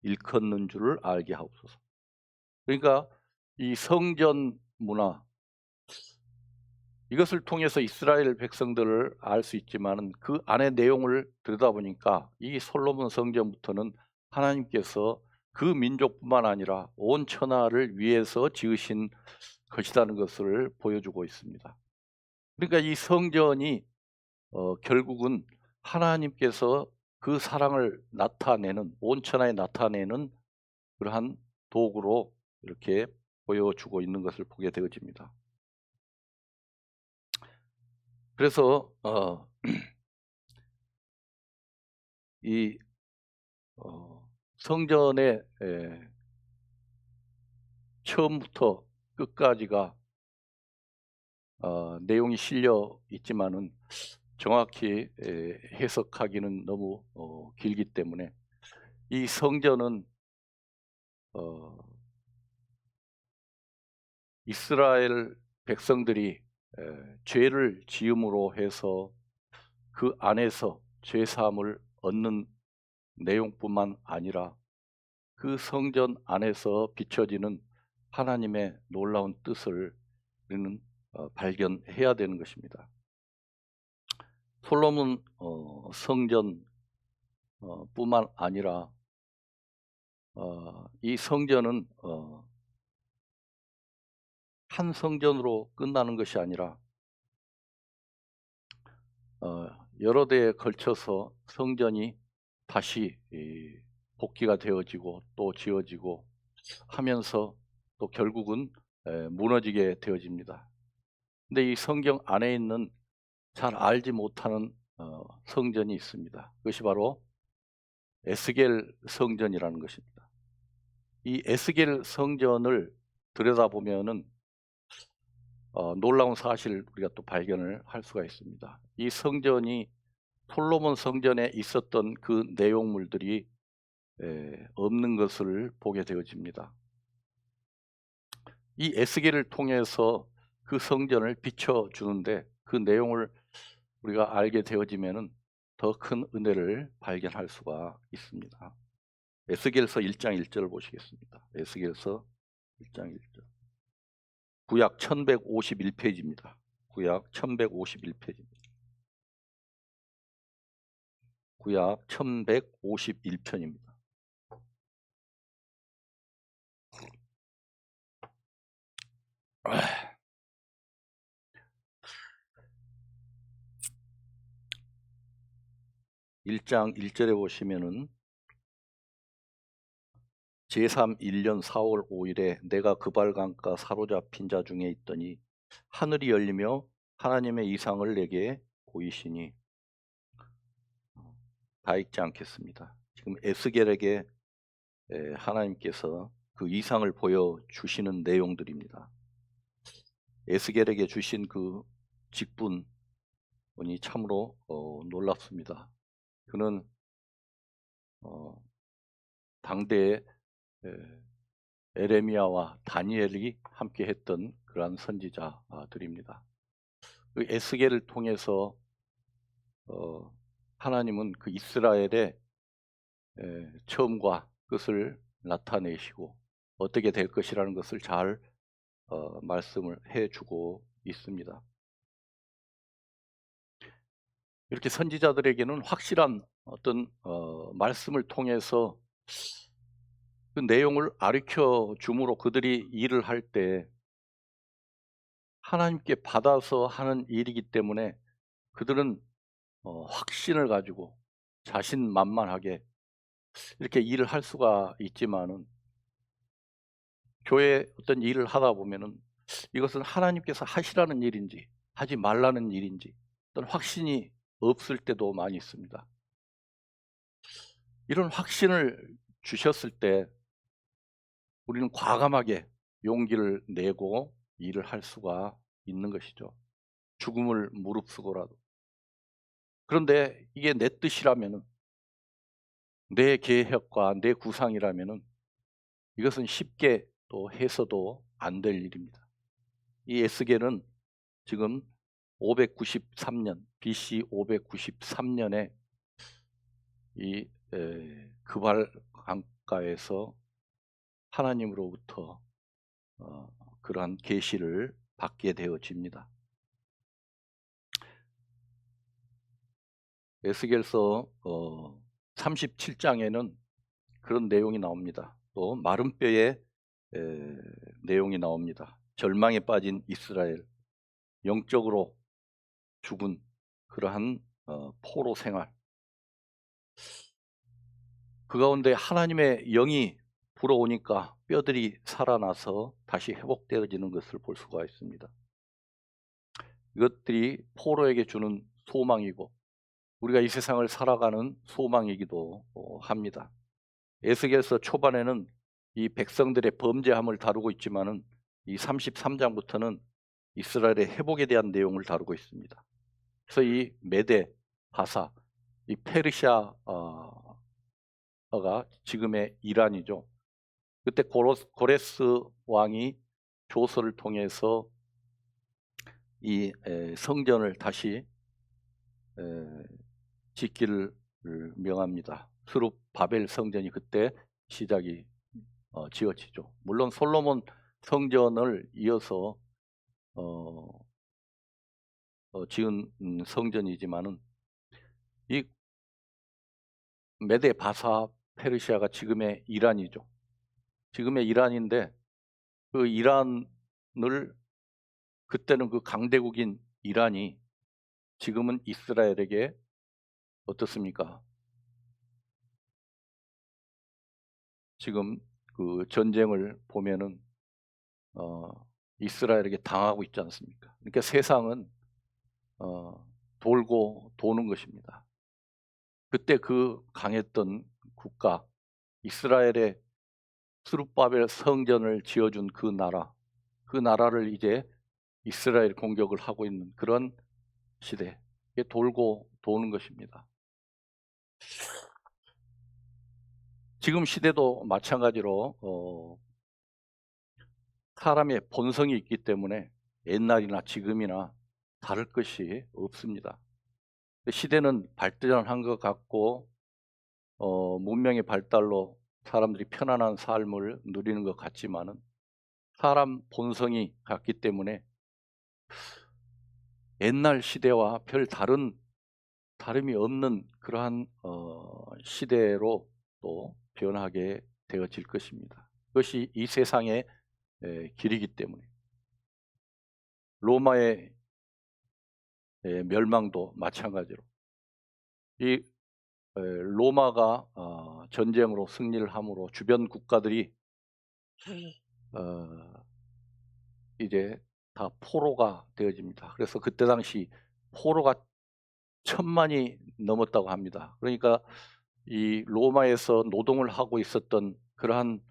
일컫는 줄을 알게 하옵소서. 그러니까 이 성전 문화 이것을 통해서 이스라엘 백성들을 알 수 있지만은 그 안의 내용을 들여다보니까 이 솔로몬 성전부터는 하나님께서 그 민족뿐만 아니라 온 천하를 위해서 지으신 것이라는 것을 보여주고 있습니다. 그러니까 이 성전이 결국은 하나님께서 그 사랑을 나타내는 온 천하에 나타내는 그러한 도구로 이렇게 보여주고 있는 것을 보게 되어집니다. 그래서 이 성전의 처음부터 끝까지가 내용이 실려 있지만은 정확히 해석하기는 너무 길기 때문에 이 성전은 이스라엘 백성들이 죄를 지음으로 해서 그 안에서 죄 사함을 얻는 내용뿐만 아니라 그 성전 안에서 비춰지는 하나님의 놀라운 뜻을 우리는 발견해야 되는 것입니다. 솔로몬 성전 뿐만 아니라 이 성전은 한 성전으로 끝나는 것이 아니라 여러 대에 걸쳐서 성전이 다시 복기가 되어지고 또 지어지고 하면서 또 결국은 무너지게 되어집니다. 근데 이 성경 안에 있는 잘 알지 못하는 성전이 있습니다. 그것이 바로 에스겔 성전이라는 것입니다. 이 에스겔 성전을 들여다보면은 놀라운 사실을 우리가 또 발견을 할 수가 있습니다. 이 성전이 솔로몬 성전에 있었던 그 내용물들이 없는 것을 보게 되어집니다. 이 에스겔을 통해서 그 성전을 비춰주는데 그 내용을 우리가 알게 되어지면은 더 큰 은혜를 발견할 수가 있습니다. 에스겔서 1장 1절을 보시겠습니다. 에스겔서 1장 1절. 구약 1151페이지입니다. 구약 1151페이지입니다. 구약 1151편입니다. (1장 1절에) 보시면은 제3 1년 4월 5일에 내가 그발강가 사로잡힌 자 중에 있더니 하늘이 열리며 하나님의 이상을 내게 보이시니. 다 읽지 않겠습니다. 지금 에스겔에게 하나님께서 그 이상을 보여주시는 내용들입니다. 에스겔에게 주신 그 직분이 참으로 놀랍습니다. 그는 당대에 에레미야와 다니엘이 함께 했던 그러한 선지자들입니다. 그 에스겔을 통해서 하나님은 그 이스라엘의 처음과 끝을 나타내시고 어떻게 될 것이라는 것을 잘 말씀을 해주고 있습니다. 이렇게 선지자들에게는 확실한 어떤 말씀을 통해서 그 내용을 가르쳐 줌으로 그들이 일을 할 때 하나님께 받아서 하는 일이기 때문에 그들은 확신을 가지고 자신만만하게 이렇게 일을 할 수가 있지만은, 교회 어떤 일을 하다 보면은 이것은 하나님께서 하시라는 일인지 하지 말라는 일인지 어떤 확신이 없을 때도 많이 있습니다. 이런 확신을 주셨을 때 우리는 과감하게 용기를 내고 일을 할 수가 있는 것이죠. 죽음을 무릅쓰고라도. 그런데 이게 내 뜻이라면은, 내 계획과 내 구상이라면은 이것은 쉽게 또 해서도 안 될 일입니다. 이 에스겔은 지금 593년 BC 593년에 이 그발 강가에서 하나님으로부터 그러한 계시를 받게 되어집니다. 에스겔서 37장에는 그런 내용이 나옵니다. 또 마른 뼈의 내용이 나옵니다. 절망에 빠진 이스라엘, 영적으로 죽은 그러한 포로 생활, 그 가운데 하나님의 영이 불어오니까 뼈들이 살아나서 다시 회복되어지는 것을 볼 수가 있습니다. 이것들이 포로에게 주는 소망이고 우리가 이 세상을 살아가는 소망이기도 합니다. 에스겔서 초반에는 이 백성들의 범죄함을 다루고 있지만은 이 33장부터는 이스라엘의 회복에 대한 내용을 다루고 있습니다. 그래서 이 메데, 바사, 이 페르시아가 지금의 이란이죠. 그때 고레스 왕이 조서를 통해서 이 성전을 다시 짓기를 명합니다. 스룹바벨 성전이 그때 시작이 지어지죠. 물론 솔로몬 성전을 이어서 지은 성전이지만은 이 메데 바사 페르시아가 지금의 이란이죠. 지금의 이란인데 그 이란을, 그때는 그 강대국인 이란이 지금은 이스라엘에게 어떻습니까? 지금 그 전쟁을 보면은 이스라엘에게 당하고 있지 않습니까? 그러니까 세상은 돌고 도는 것입니다. 그때 그 강했던 국가 이스라엘의 스룹바벨 성전을 지어준 그 나라를 이제 이스라엘 공격을 하고 있는 그런 시대에 돌고 도는 것입니다. 지금 시대도 마찬가지로 사람의 본성이 있기 때문에 옛날이나 지금이나 다를 것이 없습니다. 시대는 발전한 것 같고 문명의 발달로 사람들이 편안한 삶을 누리는 것 같지만은 사람 본성이 같기 때문에 옛날 시대와 별 다름이 없는 그러한 시대로 또 변하게 되어질 것입니다. 그것이 이 세상의 길이기 때문에 로마의 멸망도 마찬가지로 이 로마가 전쟁으로 승리를 함으로 주변 국가들이 이제 다 포로가 되어집니다. 그래서 그때 당시 포로가 1000만이 넘었다고 합니다. 그러니까 이 로마에서 노동을 하고 있었던 그러한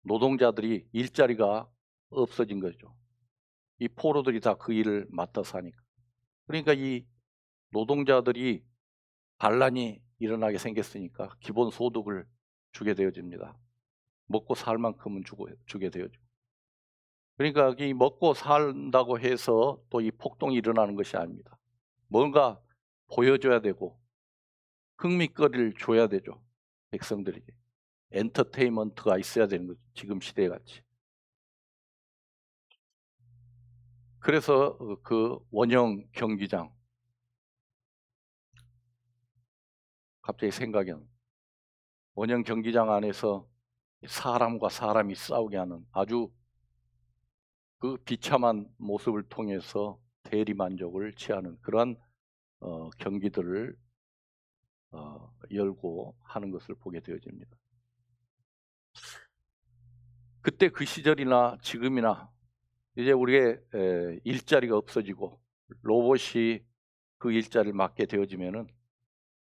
노동자들이 일자리가 없어진 거죠. 이 포로들이 다 그 일을 맡아서 하니까. 그러니까 이 노동자들이 반란이 일어나게 생겼으니까 기본 소득을 주게 되어집니다. 먹고 살 만큼은 주게 되어지고. 그러니까 이 먹고 산다고 해서 또 이 폭동이 일어나는 것이 아닙니다. 뭔가 보여줘야 되고 흥미거리를 줘야 되죠. 백성들에게. 엔터테인먼트가 있어야 되는 거죠. 지금 시대 같이. 그래서 그 원형 경기장, 갑자기 생각이 납니다. 원형 경기장 안에서 사람과 사람이 싸우게 하는 아주 그 비참한 모습을 통해서 대리만족을 취하는 그러한 경기들을 열고 하는 것을 보게 되어집니다. 그때 그 시절이나 지금이나 이제 우리의 일자리가 없어지고 로봇이 그 일자리를 맡게 되어지면은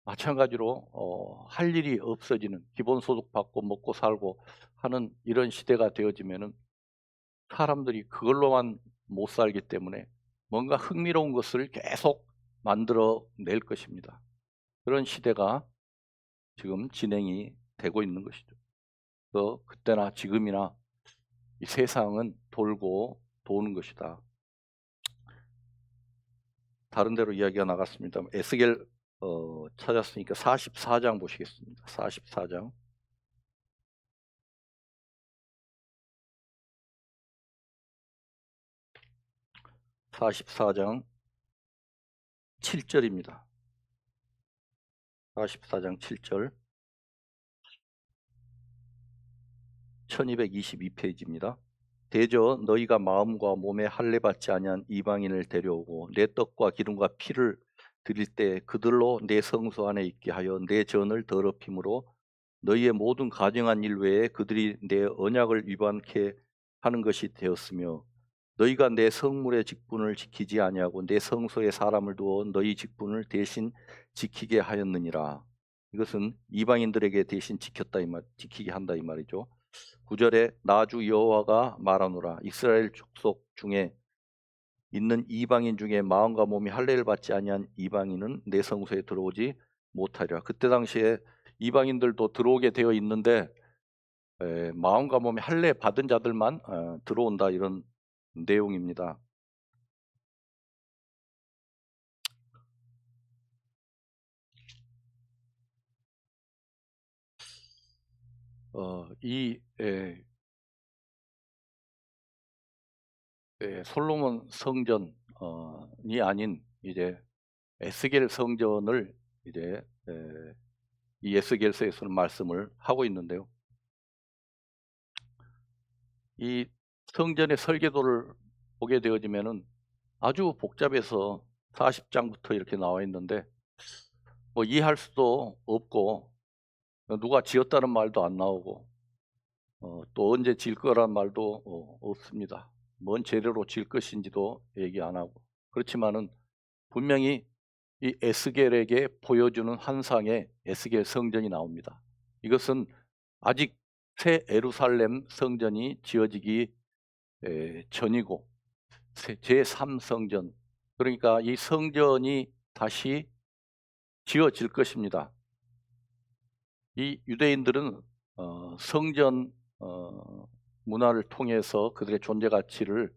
마찬가지로 할 일이 없어지는, 기본소득 받고 먹고 살고 하는 이런 시대가 되어지면은 사람들이 그걸로만 못 살기 때문에 뭔가 흥미로운 것을 계속 만들어 낼 것입니다. 그런 시대가 지금 진행이 되고 있는 것이죠. 그래서 그때나 지금이나 이 세상은 돌고 도는 것이다. 다른 데로 이야기가 나갔습니다. 에스겔 찾았으니까 44장 보시겠습니다. 44장. 44장 7절입니다. 44장 7절. 1222페이지입니다. 대저 너희가 마음과 몸에 할례 받지 아니한 이방인을 데려오고 내 떡과 기름과 피를 드릴 때 그들로 내 성소 안에 있게 하여 내 전을 더럽힘으로 너희의 모든 가증한 일 외에 그들이 내 언약을 위반케 하는 것이 되었으며 너희가 내 성물의 직분을 지키지 아니하고 내 성소에 사람을 두어 너희 직분을 대신 지키게 하였느니라. 이것은 이방인들에게 대신 지키게 한다 이 말이죠. 9절에 나주 여호와가 말하노라. 이스라엘 족속 중에 있는 이방인 중에 마음과 몸이 할례를 받지 아니한 이방인은 내 성소에 들어오지 못하리라. 그때 당시에 이방인들도 들어오게 되어 있는데 마음과 몸이 할례 받은 자들만 들어온다, 이런 내용입니다. 이 솔로몬 성전이 아닌 이제 에스겔 성전을 이제 이 에스겔서에서는 말씀을 하고 있는데요. 이 성전의 설계도를 보게 되어지면은 아주 복잡해서 40장부터 이렇게 나와 있는데 뭐 이해할 수도 없고 누가 지었다는 말도 안 나오고 또 언제 질 거란 말도 없습니다. 뭔 재료로 질 것인지도 얘기 안 하고. 그렇지만은 분명히 이 에스겔에게 보여주는 환상의 에스겔 성전이 나옵니다. 이것은 아직 새 예루살렘 성전이 지어지기 전이고 제3성전, 그러니까 이 성전이 다시 지어질 것입니다. 이 유대인들은 성전 문화를 통해서 그들의 존재 가치를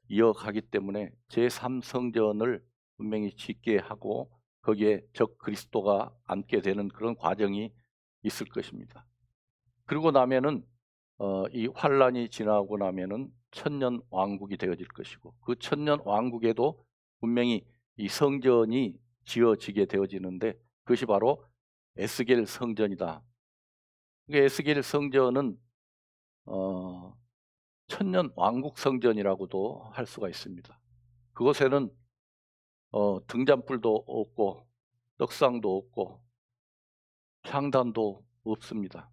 이어가기 때문에 제3성전을 분명히 짓게 하고 거기에 적 그리스도가 앉게 되는 그런 과정이 있을 것입니다. 그리고 나면은 이 환란이 지나고 나면은 천년 왕국이 되어질 것이고 그 천년 왕국에도 분명히 이 성전이 지어지게 되어지는데 그것이 바로 에스겔 성전이다. 에스겔 성전은 천년 왕국 성전이라고도 할 수가 있습니다. 그곳에는 등잔불도 없고 떡상도 없고 향단도 없습니다.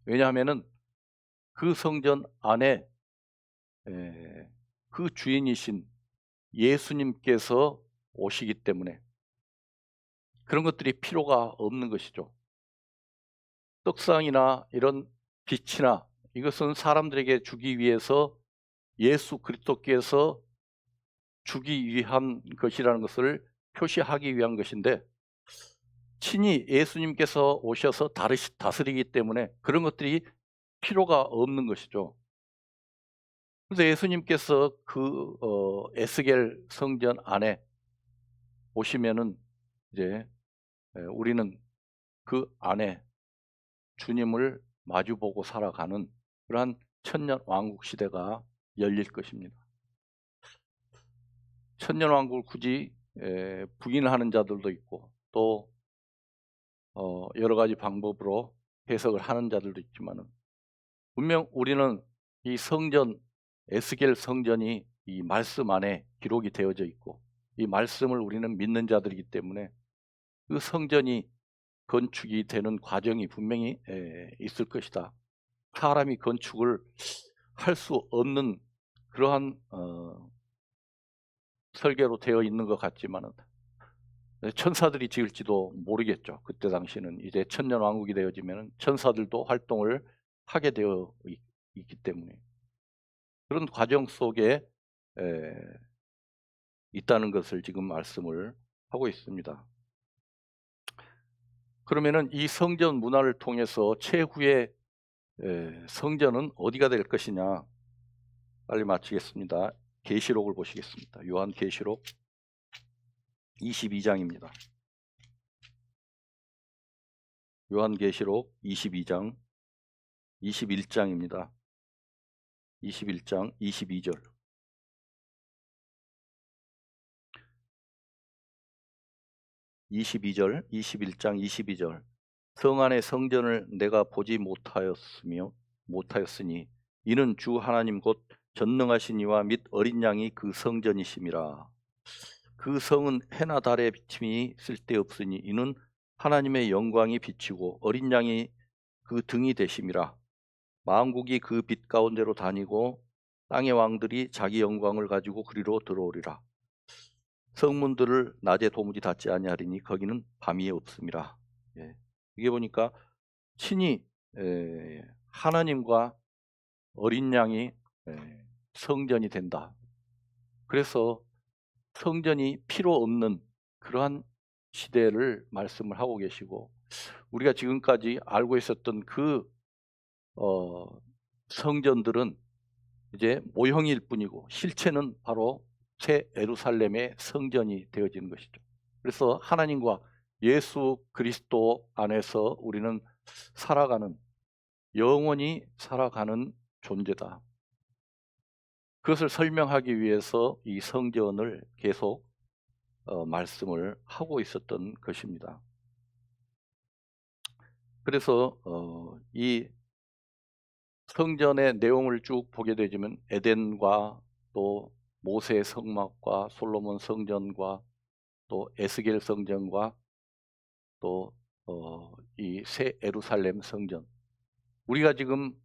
왜냐하면은 그 성전 안에 그 주인이신 예수님께서 오시기 때문에 그런 것들이 필요가 없는 것이죠. 떡상이나 이런 빛이나 이것은 사람들에게 주기 위해서 예수 그리스도께서 주기 위한 것이라는 것을 표시하기 위한 것인데 친히 예수님께서 오셔서 다스리기 때문에 그런 것들이 필요가 없는 것이죠. 그래서 예수님께서 그 에스겔 성전 안에 오시면은 이제 우리는 그 안에 주님을 마주보고 살아가는 그러한 천년 왕국 시대가 열릴 것입니다. 천년 왕국을 굳이 부인하는 자들도 있고 또 여러 가지 방법으로 해석을 하는 자들도 있지만은 분명 우리는 이 성전, 에스겔 성전이 이 말씀 안에 기록이 되어져 있고 이 말씀을 우리는 믿는 자들이기 때문에 그 성전이 건축이 되는 과정이 분명히 있을 것이다. 사람이 건축을 할 수 없는 그러한 설계로 되어 있는 것 같지만은 천사들이 지을지도 모르겠죠. 그때 당시는 이제 천년왕국이 되어지면 천사들도 활동을 하게 되어 있기 때문에 그런 과정 속에 있다는 것을 지금 말씀을 하고 있습니다. 그러면은 이 성전 문화를 통해서 최후의 성전은 어디가 될 것이냐? 빨리 마치겠습니다. 계시록을 보시겠습니다. 요한 계시록 22장입니다. 요한 계시록 22장 21장입니다. 21장 22절. 22절, 21장 22절. 성 안의 성전을 내가 보지 못하였으니 이는 주 하나님 곧 전능하신 이와 및 어린 양이 그 성전이심이라. 그 성은 해나 달의 비침이 쓸데없으니 이는 하나님의 영광이 비치고 어린 양이 그 등이 되심이라. 만국이 그 빛 가운데로 다니고 땅의 왕들이 자기 영광을 가지고 그리로 들어오리라. 성문들을 낮에 도무지 닫지 아니하리니 거기는 밤이 없음이라. 이게 보니까 친히 하나님과 어린 양이 성전이 된다. 그래서 성전이 필요 없는 그러한 시대를 말씀을 하고 계시고 우리가 지금까지 알고 있었던 그 성전들은 이제 모형일 뿐이고 실체는 바로 새 예루살렘의 성전이 되어지는 것이죠. 그래서 하나님과 예수 그리스도 안에서 우리는 살아가는 영원히 살아가는 존재다. 그것을 설명하기 위해서 이 성전을 계속 말씀을 하고 있었던 것입니다. 그래서 이 성전의 내용을 쭉 보게 되면 에덴과 또 모세 성막과 솔로몬 성전과 또 에스겔 성전과 또 이 새 예루살렘 성전, 우리가 지금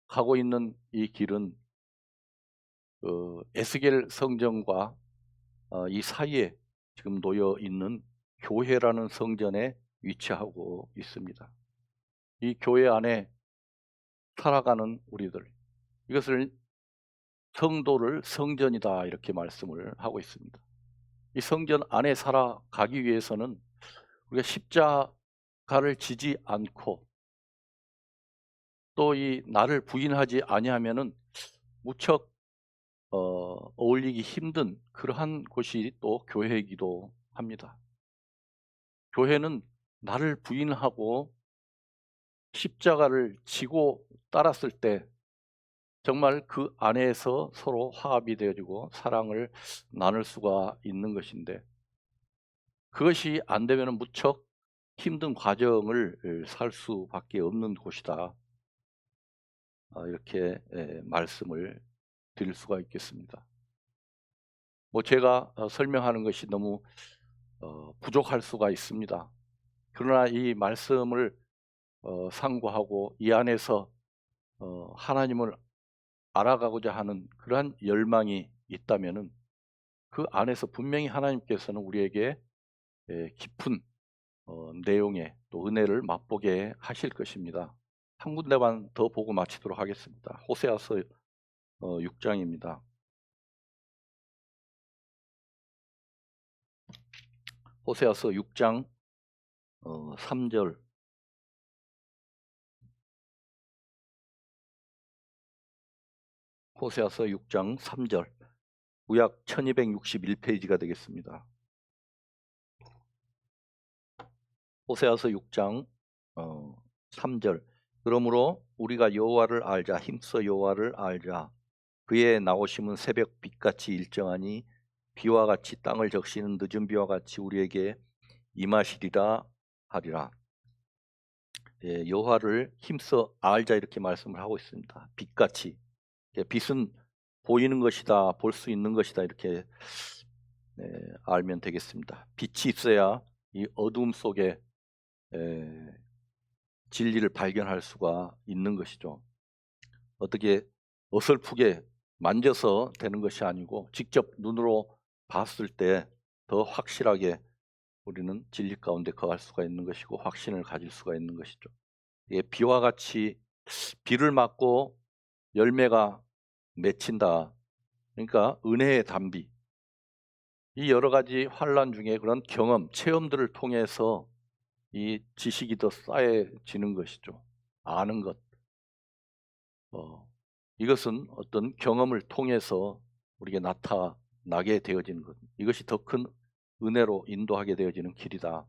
가고 있는 이 길은 에스겔 성전과 이 사이에 지금 놓여 있는 교회라는 성전에 위치하고 있습니다. 이 교회 안에 살아가는 우리들, 이것을 성도를 성전이다 이렇게 말씀을 하고 있습니다. 이 성전 안에 살아가기 위해서는 우리가 십자가를 지지 않고 또 이 나를 부인하지 아니하면은 무척 어울리기 힘든 그러한 곳이 또 교회이기도 합니다. 교회는 나를 부인하고 십자가를 지고 따랐을 때 정말 그 안에서 서로 화합이 되어지고 사랑을 나눌 수가 있는 것인데 그것이 안 되면 무척 힘든 과정을 살 수밖에 없는 곳이다. 이렇게 말씀을 드릴 수가 있겠습니다. 뭐 제가 설명하는 것이 너무 부족할 수가 있습니다. 그러나 이 말씀을 상고하고 이 안에서 하나님을 알아가고자 하는 그러한 열망이 있다면은 그 안에서 분명히 하나님께서는 우리에게 깊은 내용의 또 은혜를 맛보게 하실 것입니다. 한 군데만 더 보고 마치도록 하겠습니다. 호세아서 6장입니다. 호세아서 6장 3절. 호세아서 6장 3절. 구약 1261페이지가 되겠습니다. 호세아서 6장 3절. 그러므로 우리가 여호와를 알자. 힘써 여호와를 알자. 그의 나오심은 새벽 빛같이 일정하니 비와 같이 땅을 적시는 늦은 비와 같이 우리에게 임하시리라 하리라. 여호와를 힘써 알자 이렇게 말씀을 하고 있습니다. 빛같이. 빛은 보이는 것이다, 볼 수 있는 것이다 이렇게 알면 되겠습니다. 빛이 있어야 이 어둠 속에 에, 진리를 발견할 수가 있는 것이죠. 어떻게 어설프게 만져서 되는 것이 아니고 직접 눈으로 봤을 때 더 확실하게 우리는 진리 가운데 거할 수가 있는 것이고 확신을 가질 수가 있는 것이죠. 예, 비와 같이 비를 맞고 열매가 맺힌다. 그러니까 은혜의 단비. 이 여러 가지 환란 중에 그런 경험, 체험들을 통해서 이 지식이 더 쌓여지는 것이죠. 아는 것. 이것은 어떤 경험을 통해서 우리에게 나타나게 되어지는 것. 이것이 더 큰 은혜로 인도하게 되어지는 길이다.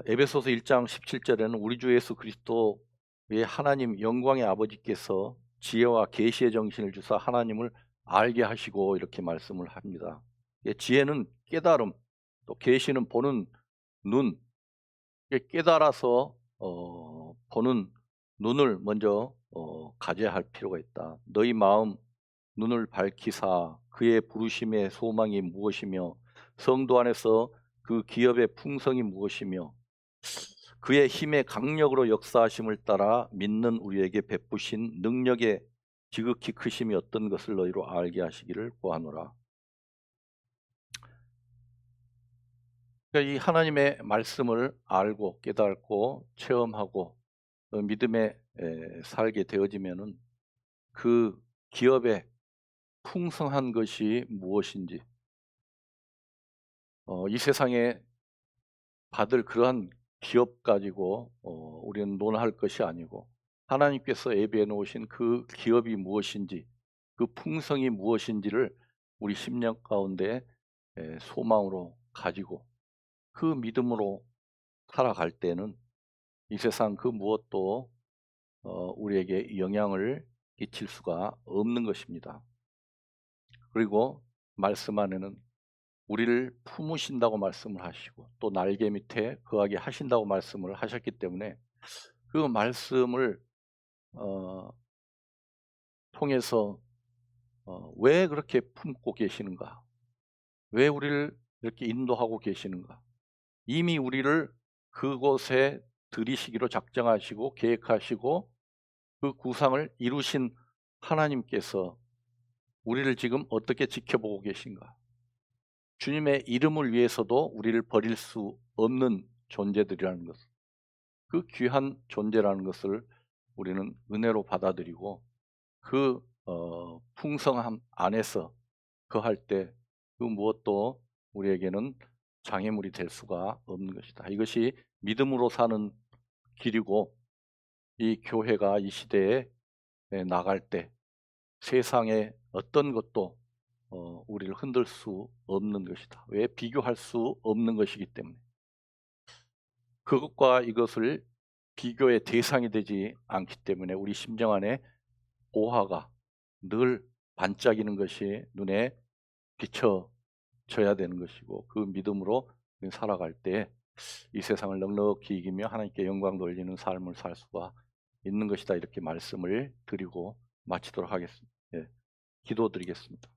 에베소서 1장 17절에는 우리 주 예수 그리스도의 하나님 영광의 아버지께서 지혜와 계시의 정신을 주사 하나님을 알게 하시고 이렇게 말씀을 합니다. 지혜는 깨달음, 또 계시는 보는 눈, 깨달아서 보는 눈을 먼저 가져야 할 필요가 있다. 너희 마음 눈을 밝히사 그의 부르심의 소망이 무엇이며 성도 안에서 그 기업의 풍성이 무엇이며 그의 힘의 강력으로 역사하심을 따라 믿는 우리에게 베푸신 능력의 지극히 크심이 어떤 것을 너희로 알게 하시기를 구하노라. 그러니까 이 하나님의 말씀을 알고 깨닫고 체험하고 믿음에 살게 되어지면은 그 기업의 풍성한 것이 무엇인지 이 세상에 받을 그러한 기업 가지고 우리는 논할 것이 아니고 하나님께서 예비해 놓으신 그 기업이 무엇인지 그 풍성이 무엇인지를 우리 심령 가운데 소망으로 가지고 그 믿음으로 살아갈 때는 이 세상 그 무엇도 우리에게 영향을 끼칠 수가 없는 것입니다. 그리고 말씀 안에는 우리를 품으신다고 말씀을 하시고 또 날개 밑에 거하게 하신다고 말씀을 하셨기 때문에 그 말씀을 통해서 왜 그렇게 품고 계시는가? 왜 우리를 이렇게 인도하고 계시는가? 이미 우리를 그곳에 들이시기로 작정하시고 계획하시고 그 구상을 이루신 하나님께서 우리를 지금 어떻게 지켜보고 계신가? 주님의 이름을 위해서도 우리를 버릴 수 없는 존재들이라는 것, 그 귀한 존재라는 것을 우리는 은혜로 받아들이고 그 풍성함 안에서 거할 때 그 무엇도 우리에게는 장애물이 될 수가 없는 것이다. 이것이 믿음으로 사는 길이고 이 교회가 이 시대에 나갈 때 세상의 어떤 것도 우리를 흔들 수 없는 것이다. 왜? 비교할 수 없는 것이기 때문에. 그것과 이것을 비교의 대상이 되지 않기 때문에 우리 심정 안에 보화가 늘 반짝이는 것이 눈에 비춰져야 되는 것이고 그 믿음으로 살아갈 때 이 세상을 넉넉히 이기며 하나님께 영광 돌리는 삶을 살 수가 있는 것이다. 이렇게 말씀을 드리고 마치도록 하겠습니다. 기도드리겠습니다.